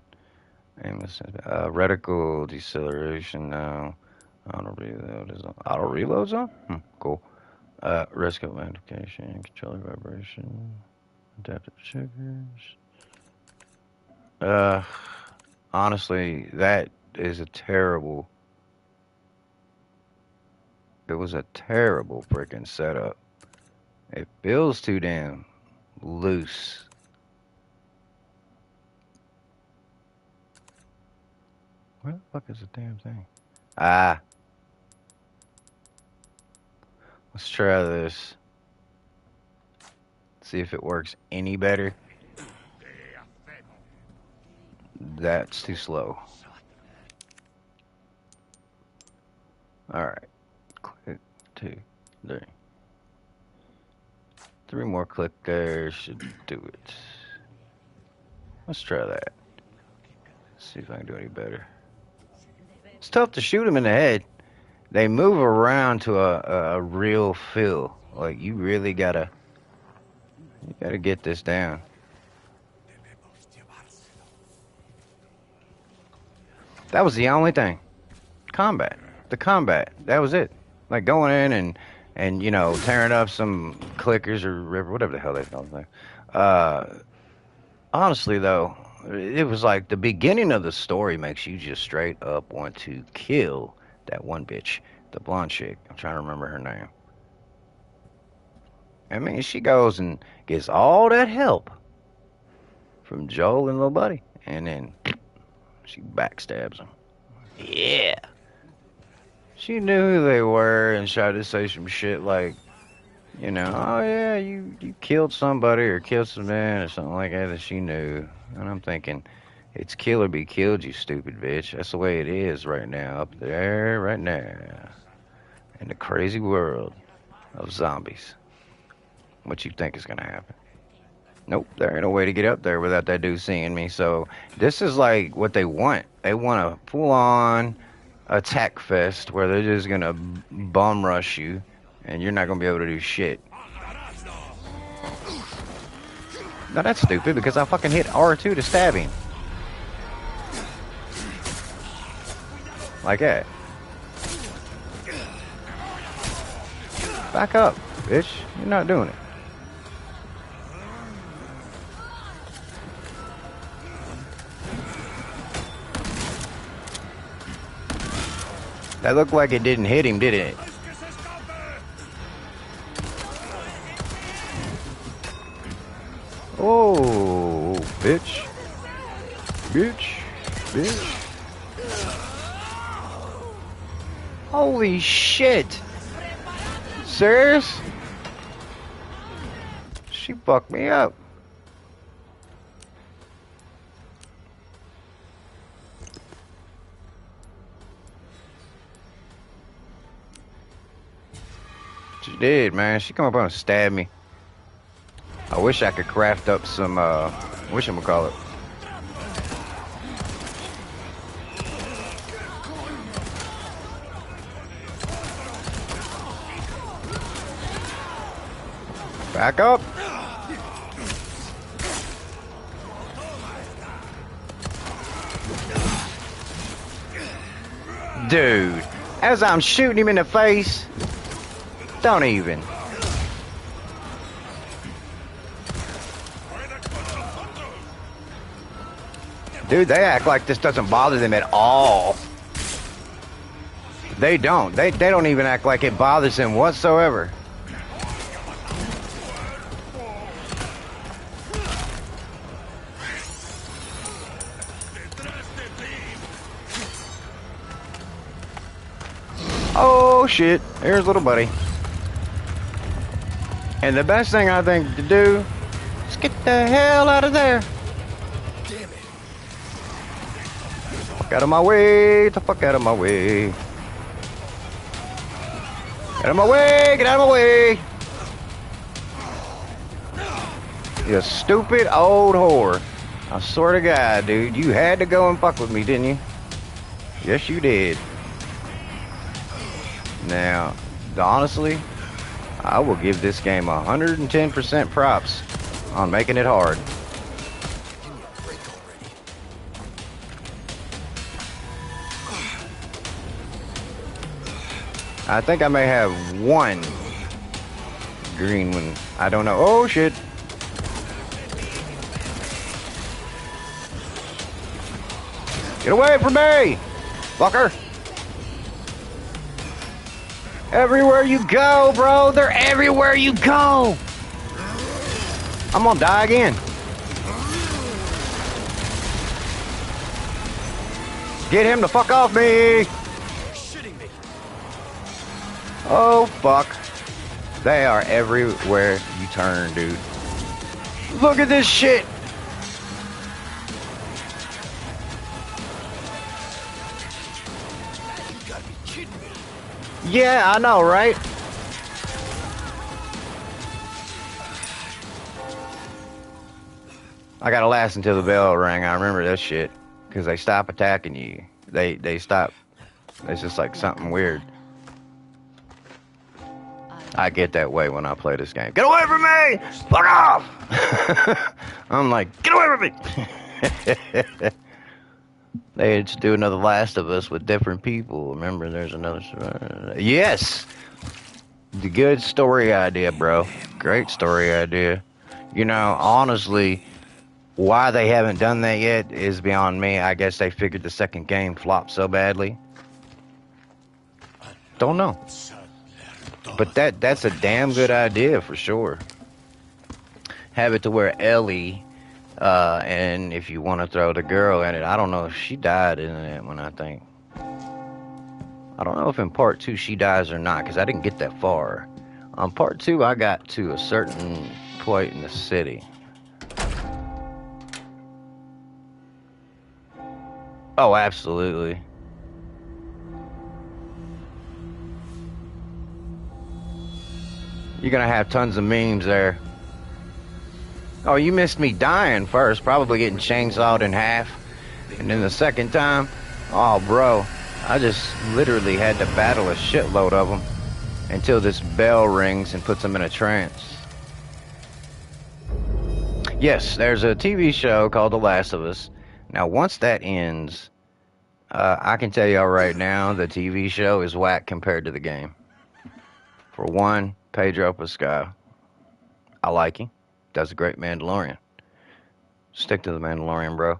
Aim assist. Reticle deceleration now. Auto reload is on. Auto reload's on? Cool. Risk of magnification, controller vibration, adaptive triggers. Honestly, that is a terrible. It was a terrible freaking setup. It feels too damn loose. Where the fuck is the damn thing? Ah. Let's try this. See if it works any better. That's too slow. Alright. Click 2, 3. 3 more click there should do it. Let's try that. See if I can do any better. It's tough to shoot them in the head. They move around to a real feel. Like, you really gotta get this down. That was the only thing. Combat. The combat. That was it. Like, going in and you know, tearing up some clickers or whatever the hell they call them. Honestly, though, it was like the beginning of the story makes you just straight up want to kill that one bitch, the blonde chick. I'm trying to remember her name. I mean, she goes and gets all that help from Joel and little buddy, and then she backstabs him. Yeah. She knew who they were and tried to say some shit like, you know, oh yeah, you killed somebody or killed some man or something like that she knew. And I'm thinking, it's kill or be killed, you stupid bitch. That's the way it is right now, up there, right now, in the crazy world of zombies. What you think is gonna happen? Nope, there ain't no way to get up there without that dude seeing me. So this is like what they want. They want a full-on attack fest where they're just gonna bum rush you, and you're not gonna be able to do shit. No, that's stupid because I fucking hit R2 to stab him. Like that. Back up, bitch. You're not doing it. That looked like it didn't hit him, did it? Oh, bitch. Bitch. Bitch. Holy shit. Serious? She fucked me up. She did, man. She come up and stab me. I wish I could craft up some, whatchamacallit. Back up. Dude, as I'm shooting him in the face, don't even. Dude, they act like this doesn't bother them at all. They don't. They don't even act like it bothers them whatsoever. Oh shit, here's little buddy. And the best thing I think to do is get the hell out of there. Damn it. Fuck out of my way, get the fuck out of my way. Get out of my way, get out of my way. You stupid old whore. I swear to God, dude, you had to go and fuck with me, didn't you? Yes, you did. Now, honestly, I will give this game 110% props on making it hard. I think I may have one green one. I don't know. Oh, shit. Get away from me, fucker. Everywhere you go, bro. They're everywhere you go. I'm gonna die again. Get him the fuck off me. You're shitting me. Oh, fuck. They are everywhere you turn, dude. Look at this shit. You gotta be kidding me. Yeah, I know, right? I gotta last until the bell rang. I remember that shit. Because they stop attacking you. They stop. It's just like something weird. I get that way when I play this game. Get away from me! Fuck off! I'm like, get away from me! They just do another Last of Us with different people. Remember, there's another... yes! The good story idea, bro. Great story idea. You know, honestly, Why they haven't done that yet is beyond me. I guess they figured the second game flopped so badly. Don't know. But that's a damn good idea for sure. Have it to where Ellie, and if you want to throw the girl in it, I don't know if she died in that one, I think. I don't know if in part 2 she dies or not, because I didn't get that far. On part 2, I got to a certain point in the city. Oh, absolutely. You're gonna have tons of memes there. Oh, you missed me dying first, probably getting chainsawed in half. And then the second time, oh, bro, I just literally had to battle a shitload of them until this bell rings and puts them in a trance. Yes, there's a TV show called The Last of Us. Now, once that ends, I can tell y'all right now, the TV show is whack compared to the game. For one, Pedro Pascal. I like him. Does a great Mandalorian. Stick to the Mandalorian, bro.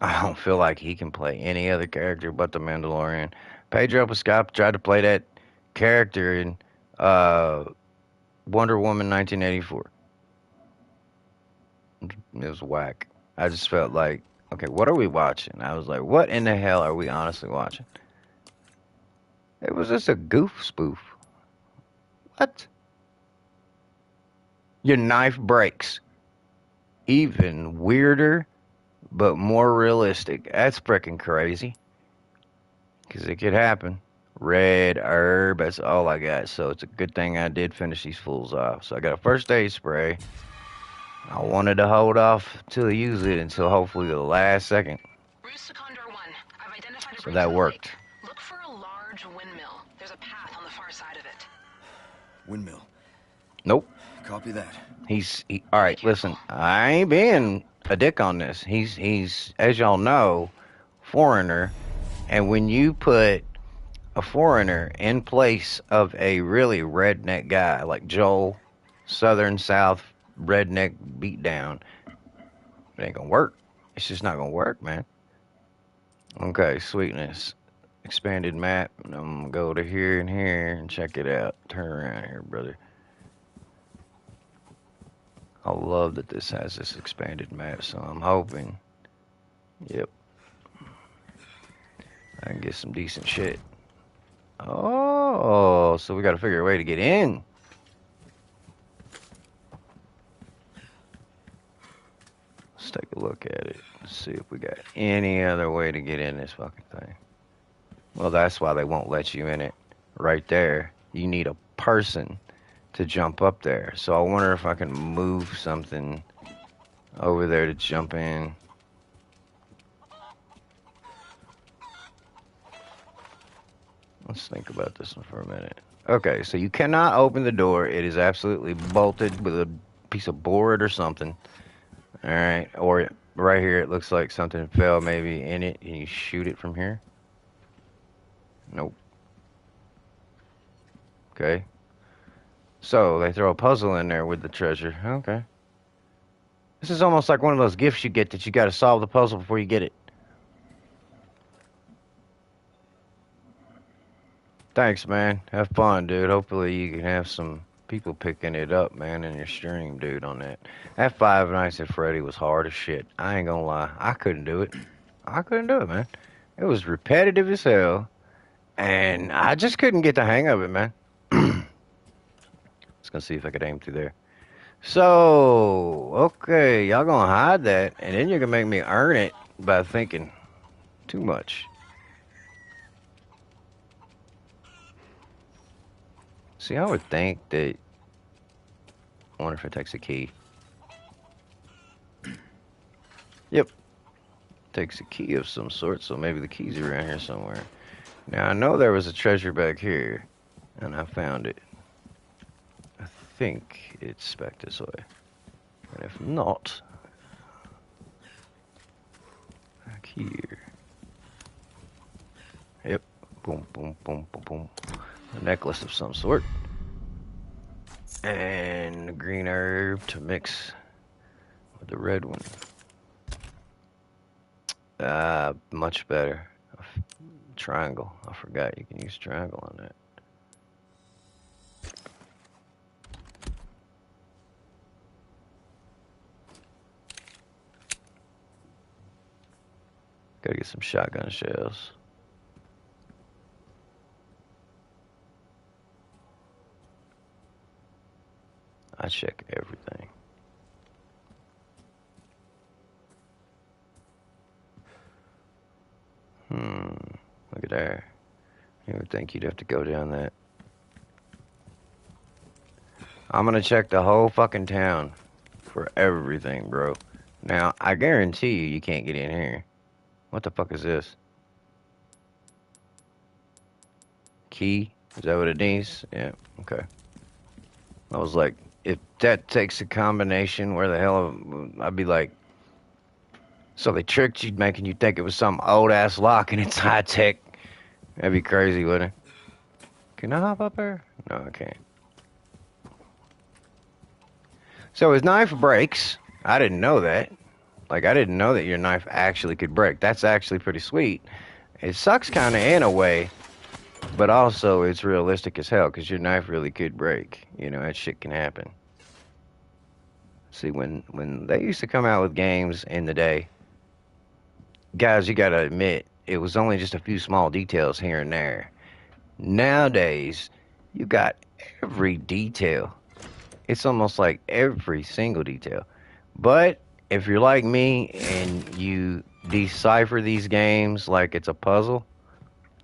I don't feel like he can play any other character but the Mandalorian. Pedro Pascal tried to play that character in Wonder Woman 1984. It was whack. I just felt like, okay, what are we watching? I was like, what in the hell are we honestly watching? It was just a goof spoof. What? Your knife breaks. Even weirder, but more realistic. That's freaking crazy. Because it could happen. Red herb, that's all I got. So it's a good thing I did finish these fools off. So I got a first aid spray. I wanted to hold off to use it until hopefully the last second. Roost to Condor 1. I've identified a So breach that in the worked. lake. Look for a large windmill. There's a path on the far side of it. Windmill. Nope. Copy that. All right, listen, I ain't being a dick on this. He's, as y'all know, foreigner. And when you put a foreigner in place of a really redneck guy like Joel, Southern South redneck beatdown, it ain't gonna work. It's just not gonna work, man. Okay, sweetness. Expanded map. I'm gonna go to here and here and check it out. Turn around here, brother. I love that this has this expanded map, so I'm hoping. Yep. I can get some decent shit. Oh, so we gotta figure a way to get in. Let's take a look at it. Let's see if we got any other way to get in this fucking thing. Well, that's why they won't let you in it. Right there. You need a person to jump up there. So I wonder if I can move something over there to jump in. Let's think about this one for a minute. Okay, so you cannot open the door. It is absolutely bolted with a piece of board or something. Alright, or right here it looks like something fell maybe in it and you shoot it from here. Nope. Okay. So, they throw a puzzle in there with the treasure. Okay. This is almost like one of those gifts you get that you gotta solve the puzzle before you get it. Thanks, man. Have fun, dude. Hopefully you can have some people picking it up, man, in your stream, dude, on that. That Five Nights at Freddy was hard as shit. I ain't gonna lie. I couldn't do it. I couldn't do it, man. It was repetitive as hell. And I just couldn't get the hang of it, man. Let's gonna see if I could aim through there. So, okay, y'all gonna hide that, and then you're gonna make me earn it by thinking too much. See, I would think that. I wonder if it takes a key. Yep. Takes a key of some sort, so maybe the key's around here somewhere. Now, I know there was a treasure back here, and I found it. I think it's back this way. And if not, back here. Yep. Boom, boom, boom, boom, boom. A necklace of some sort. And a green herb to mix The red one. Much better. Triangle. I forgot you can use triangle on that. Gotta get some shotgun shells. I check everything. Look at there. You would think you'd have to go down that. I'm gonna check the whole fucking town for everything, bro. Now, I guarantee you can't get in here. What the fuck is this? Key? Is that what it needs? Yeah, okay. I was like, if that takes a combination, where the hell... I'd be like... So they tricked you, making you think it was some old-ass lock and it's high-tech. That'd be crazy, wouldn't it? Can I hop up there? No, I can't. So his knife breaks. I didn't know that. Like, I didn't know that your knife actually could break. That's actually pretty sweet. It sucks kind of in a way, but also it's realistic as hell, because your knife really could break. You know, that shit can happen. See, when they used to come out with games in the day, guys, you gotta admit, it was only just a few small details here and there. Nowadays, you got every detail. It's almost like every single detail. But if you're like me and you decipher these games like it's a puzzle,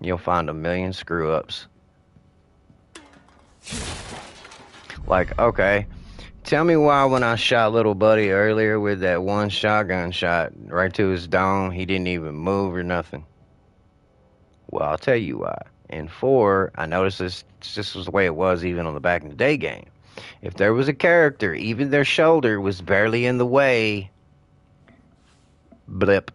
you'll find a million screw-ups. Like, okay, tell me why when I shot little buddy earlier with that one shotgun shot right to his dome, he didn't even move or nothing. Well, I'll tell you why. In 4, I noticed this was the way it was even on the back in the day game. If there was a character, even their shoulder was barely in the way, blip,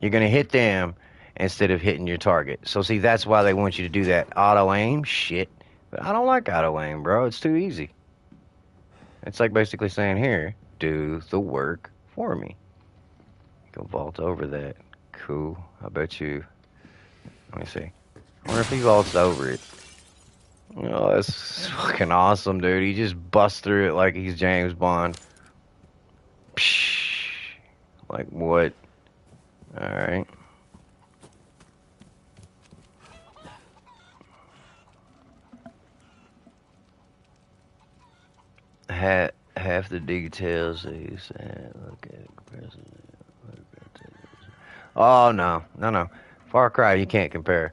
you're going to hit them instead of hitting your target. So see, that's why they want you to do that auto aim shit. But I don't like auto aim, bro. It's too easy. It's like basically saying, here, do the work for me. Go vault over that. Cool. I bet you. Let me see. I wonder if he vaults over it. Oh, that's fucking awesome, dude. He just busts through it like he's James Bond. Psh. Like what? Alright. Half the details that you said. Look at comparison. Oh no. Far Cry, you can't compare.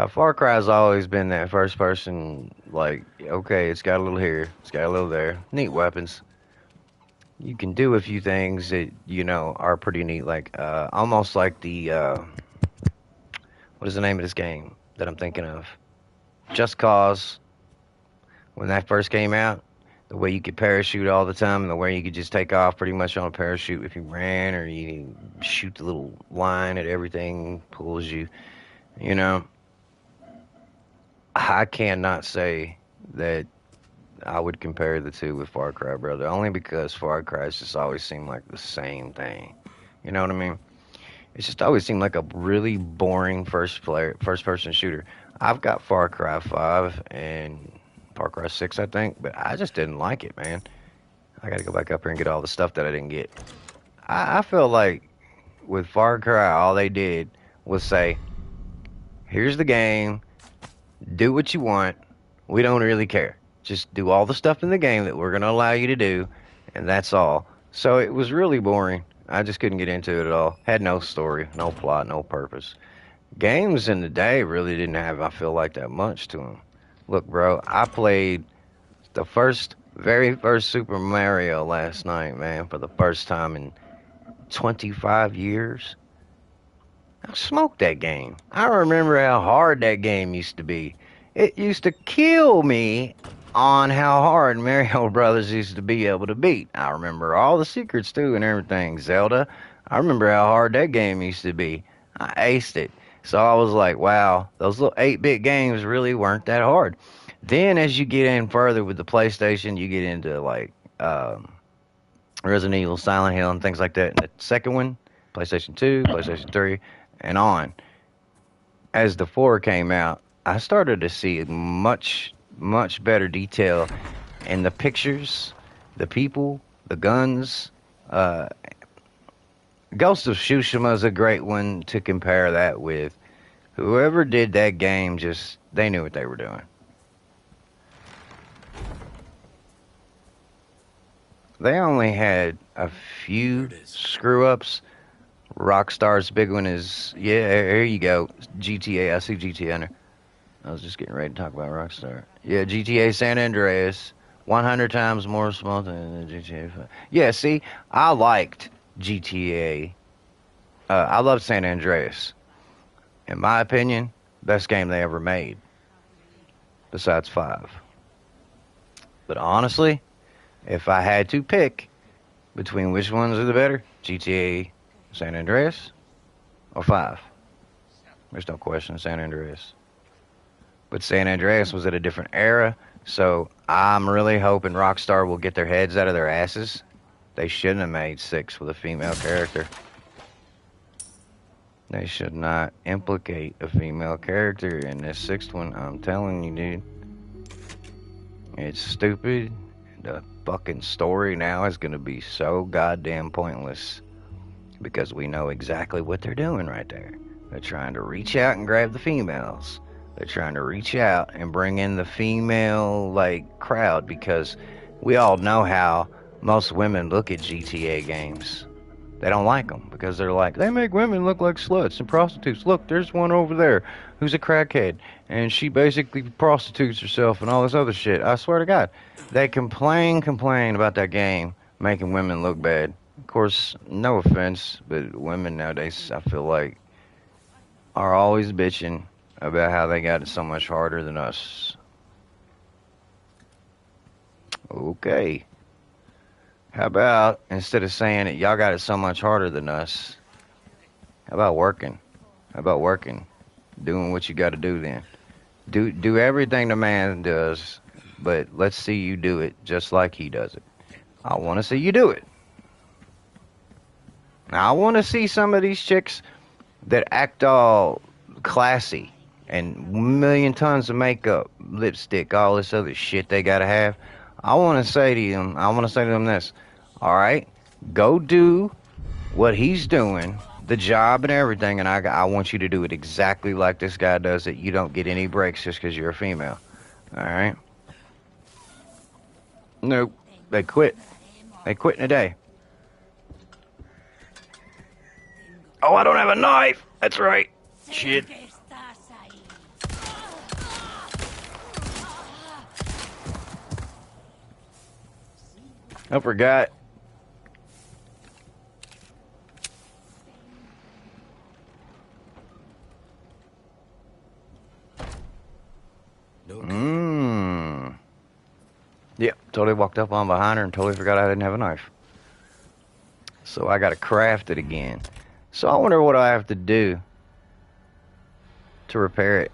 Far Cry's always been that first person, like, okay, it's got a little here, it's got a little there. Neat weapons. You can do a few things that, you know, are pretty neat, like, almost like the, what is the name of this game that I'm thinking of? Just Cause. When that first came out, the way you could parachute all the time and the way you could just take off pretty much on a parachute if you ran or you shoot the little line at everything, pulls you, you know. I cannot say that I would compare the two with Far Cry, brother, only because Far Cry just always seemed like the same thing. You know what I mean? It just always seemed like a really boring first person shooter. I've got Far Cry 5 and Far Cry 6, I think, but I just didn't like it, man. I gotta go back up here and get all the stuff that I didn't get. I feel like with Far Cry, all they did was say, here's the game, do what you want, we don't really care. Just do all the stuff in the game that we're going to allow you to do, and that's all. So it was really boring. I just couldn't get into it at all. Had no story, no plot, no purpose. Games in the day really didn't have, I feel like, that much to them. Look, bro, I played the very first Super Mario last night, man, for the first time in 25 years. I smoked that game. I remember how hard that game used to be. It used to kill me on how hard Mario Brothers used to be able to beat. I remember all the secrets too and everything. Zelda, I remember how hard that game used to be. I aced it. So I was like, wow, those little 8-bit games really weren't that hard. Then as you get in further with the PlayStation, you get into like Resident Evil, Silent Hill, and things like that. And the second one, PlayStation 2, PlayStation 3, and on. As the 4 came out, I started to see much better detail in the pictures, the people, the guns. Uh, Ghost of Tsushima is a great one to compare that with. Whoever did that game, they knew what they were doing. They only had a few screw-ups. Rockstar's big one is, yeah, here you go, GTA. I see GTA in there. I was just getting ready to talk about Rockstar. Yeah, GTA San Andreas, 100 times more small than GTA 5. Yeah, see, I liked GTA. I loved San Andreas. In my opinion, best game they ever made, besides 5. But honestly, if I had to pick between which ones are the better, GTA San Andreas or 5, there's no question San Andreas. But San Andreas was at a different era, so I'm really hoping Rockstar will get their heads out of their asses. They shouldn't have made 6 with a female character. They should not implicate a female character in this 6th one. I'm telling you, dude. It's stupid. The fucking story now is going to be so goddamn pointless. Because we know exactly what they're doing right there. They're trying to reach out and grab the females. They're trying to reach out and bring in the female, crowd. Because we all know how most women look at GTA games. They don't like them because they're like, they make women look like sluts and prostitutes. Look, there's one over there who's a crackhead, and she basically prostitutes herself and all this other shit. I swear to God. They complain about that game making women look bad. Of course, no offense, but women nowadays, I feel like, are always bitching about how they got it so much harder than us. Okay. How about, instead of saying it, y'all got it so much harder than us, how about working? How about working? Doing what you got to do then. Do everything the man does, but let's see you do it just like he does it. I want to see you do it. Now, I want to see some of these chicks that act all classy and million tons of makeup, lipstick, all this other shit they got to have. I want to say to them this. All right, go do what he's doing, the job and everything, and I want you to do it exactly like this guy does it. You don't get any breaks just because you're a female. All right? Nope. They quit. They quit in a day. Oh, I don't have a knife. That's right. Shit. I forgot. Yep, totally walked up on behind her and totally forgot I didn't have a knife. So I gotta craft it again. So I wonder what I have to do to repair it.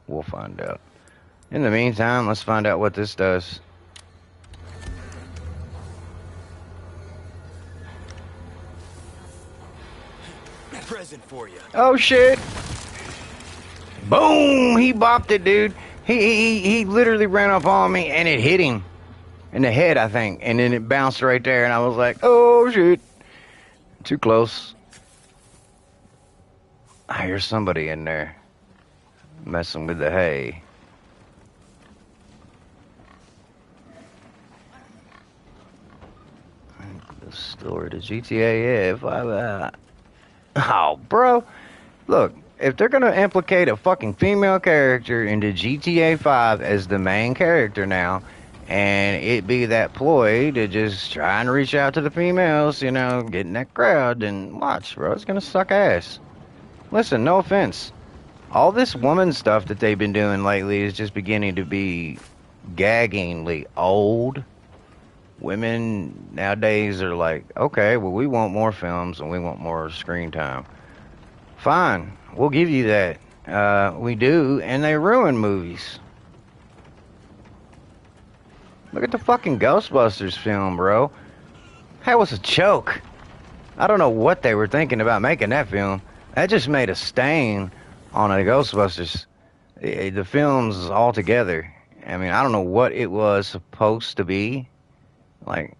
We'll find out. In the meantime, let's find out what this does. Present for you. Oh shit! Boom! He bopped it, dude. He literally ran up on me and it hit him in the head, I think, and then it bounced right there, and I was like, oh shit! Too close. I hear somebody in there messing with the hay. The story to GTA, yeah, 5. Oh, bro. Look, if they're gonna implicate a fucking female character into GTA 5 as the main character now, and it be that ploy to just try and reach out to the females, you know, get in that crowd, then watch, bro. It's gonna suck ass. Listen, no offense. All this woman stuff that they've been doing lately is just beginning to be gaggingly old. Women nowadays are like, okay, well, we want more films and we want more screen time. Fine, we'll give you that. We do, and they ruin movies. Look at the fucking Ghostbusters film, bro. That was a joke. I don't know what they were thinking about making that film. That just made a stain on the Ghostbusters. The films altogether. I mean, I don't know what it was supposed to be. Like,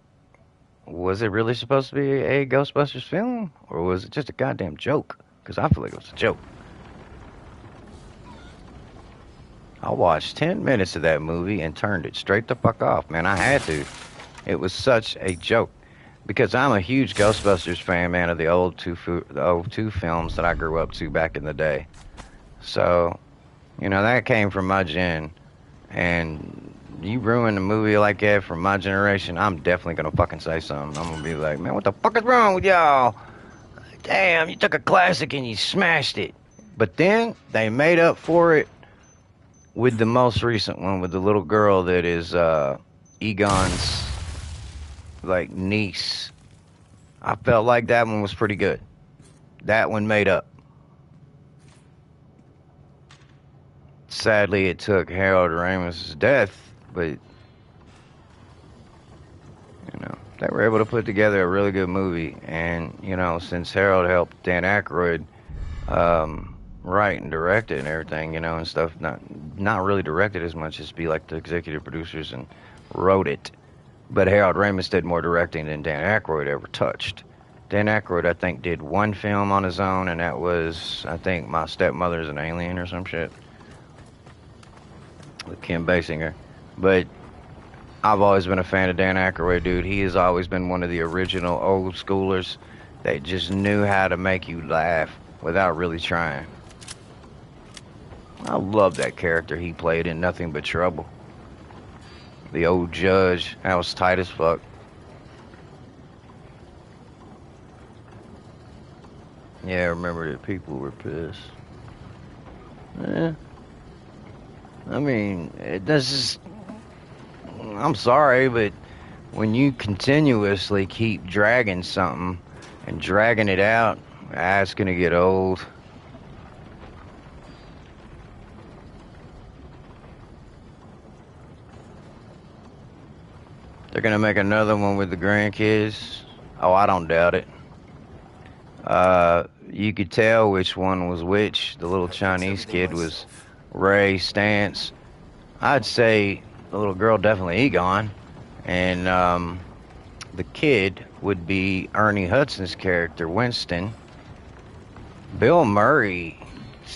was it really supposed to be a Ghostbusters film? Or was it just a goddamn joke? Because I feel like it was a joke. I watched 10 minutes of that movie and turned it straight the fuck off, man. I had to. It was such a joke. Because I'm a huge Ghostbusters fan, man, of the old two films that I grew up to back in the day. So, you know, that came from my gen. And you ruin a movie like that from my generation, I'm definitely gonna fucking say something. I'm gonna be like, man, what the fuck is wrong with y'all? Damn, you took a classic and you smashed it. But then they made up for it with the most recent one, with the little girl that is Egon's like niece. I felt like that one was pretty good. That one made up. Sadly, it took Harold Ramis's death, but you know, they were able to put together a really good movie. And you know, since Harold helped Dan Aykroyd write and direct it and everything, you know, and stuff, not really directed as much as be like the executive producers and wrote it. But Harold Ramis did more directing than Dan Aykroyd ever touched. Dan Aykroyd, I think, did one film on his own, and that was, I think, My Stepmother's an Alien or some shit. With Kim Basinger. But I've always been a fan of Dan Aykroyd, dude. He has always been one of the original old schoolers that just knew how to make you laugh without really trying. I love that character he played in Nothing But Trouble. The old judge. That was tight as fuck. Yeah, I remember that people were pissed. Yeah. I mean, I'm sorry, but when you continuously keep dragging something and dragging it out, it's gonna get old. They're gonna make another one with the grandkids. Oh, I don't doubt it. You could tell which one was which. The little Chinese kid was Ray Stantz. I'd say the little girl definitely Egon, and the kid would be Ernie Hudson's character, Winston. Bill Murray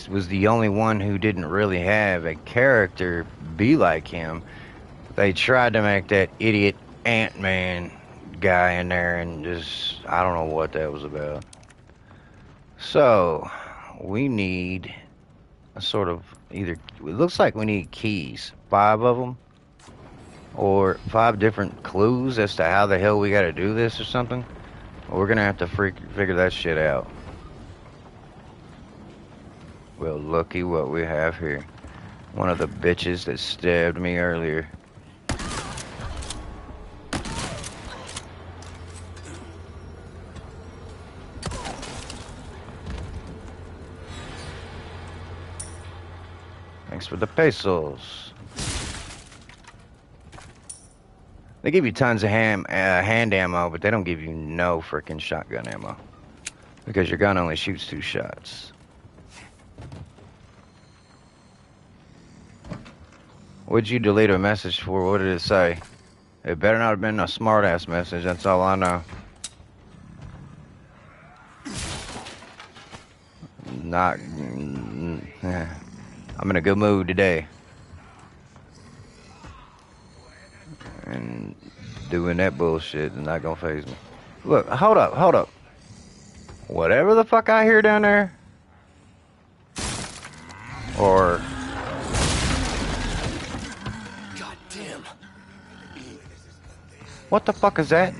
was the only one who didn't really have a character be like him. They tried to make that idiot Ant-Man guy in there, and just, I don't know what that was about. So, we need a sort of either, it looks like we need keys, 5 of them, or 5 different clues as to how the hell we gotta do this or something. We're gonna have to figure that shit out. Well, looky what we have here. One of the bitches that stabbed me earlier. Thanks for the pesos. They give you tons of hand ammo, but they don't give you no freaking shotgun ammo. Because your gun only shoots 2 shots. What'd you delete a message for? What did it say? It better not have been a smart-ass message, that's all I know. Not... I'm in a good mood today. And doing that bullshit is not gonna faze me. Look, hold up. Whatever the fuck I hear down there, or... God damn. What the fuck is that?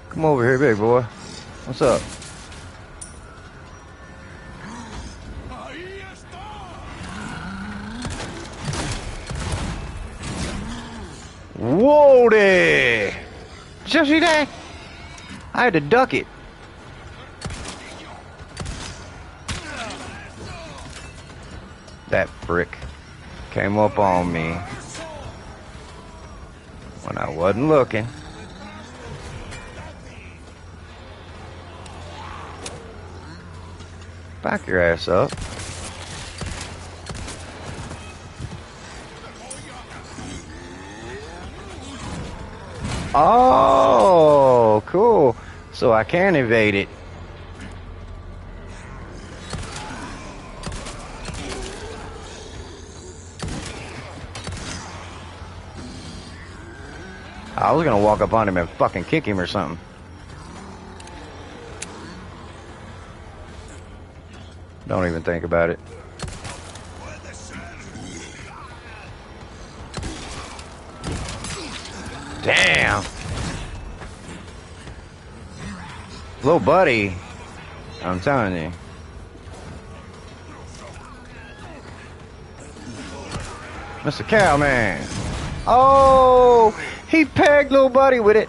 Come over here, big boy. What's up? Whoa there! Did you see that? I had to duck it. That prick came up on me when I wasn't looking. Back your ass up. Oh, cool. So I can evade it. I was gonna walk up on him and fucking kick him or something. Don't even think about it. Damn. Little buddy. I'm telling you. Mr. Cowman. Oh, he pegged little buddy with it.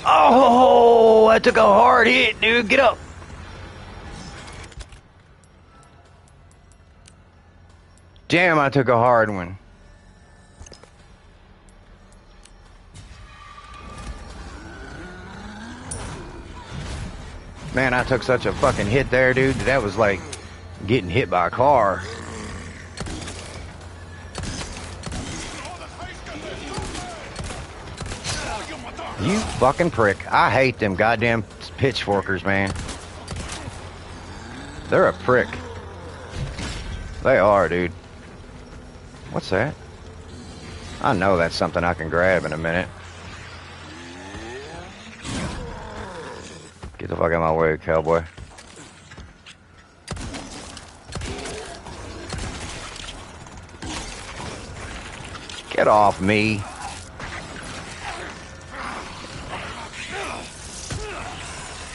Oh, I took a hard hit, dude. Get up. Damn, I took a hard one. Man, I took such a fucking hit there, dude. That was like getting hit by a car. You fucking prick. I hate them goddamn pitchforkers, man. They're a prick. They are, dude. What's that? I know that's something I can grab in a minute. Get the fuck out of my way, cowboy. Get off me.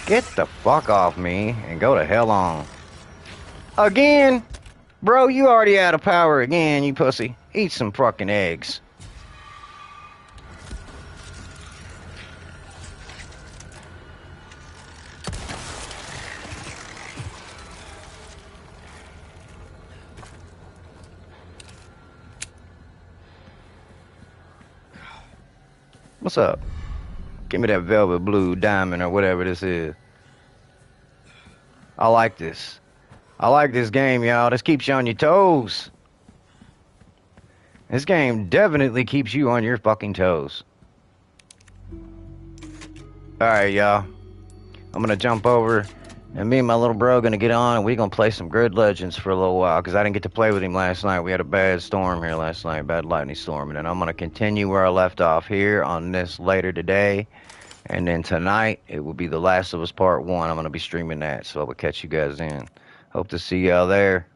Get the fuck off me and go to hell on. Again? Bro, you already out of power again, you pussy. Eat some fucking eggs. What's up? Give me that velvet blue diamond or whatever this is. I like this. I like this game, y'all. This keeps you on your toes. This game definitely keeps you on your fucking toes. Alright, y'all. I'm gonna jump over, and me and my little bro gonna get on, and we're gonna play some Grid Legends for a little while, because I didn't get to play with him last night. We had a bad storm here last night, bad lightning storm, and then I'm gonna continue where I left off here on this later today. And then tonight, it will be The Last of Us Part 1. I'm going to be streaming that, so I will catch you guys in. Hope to see y'all there.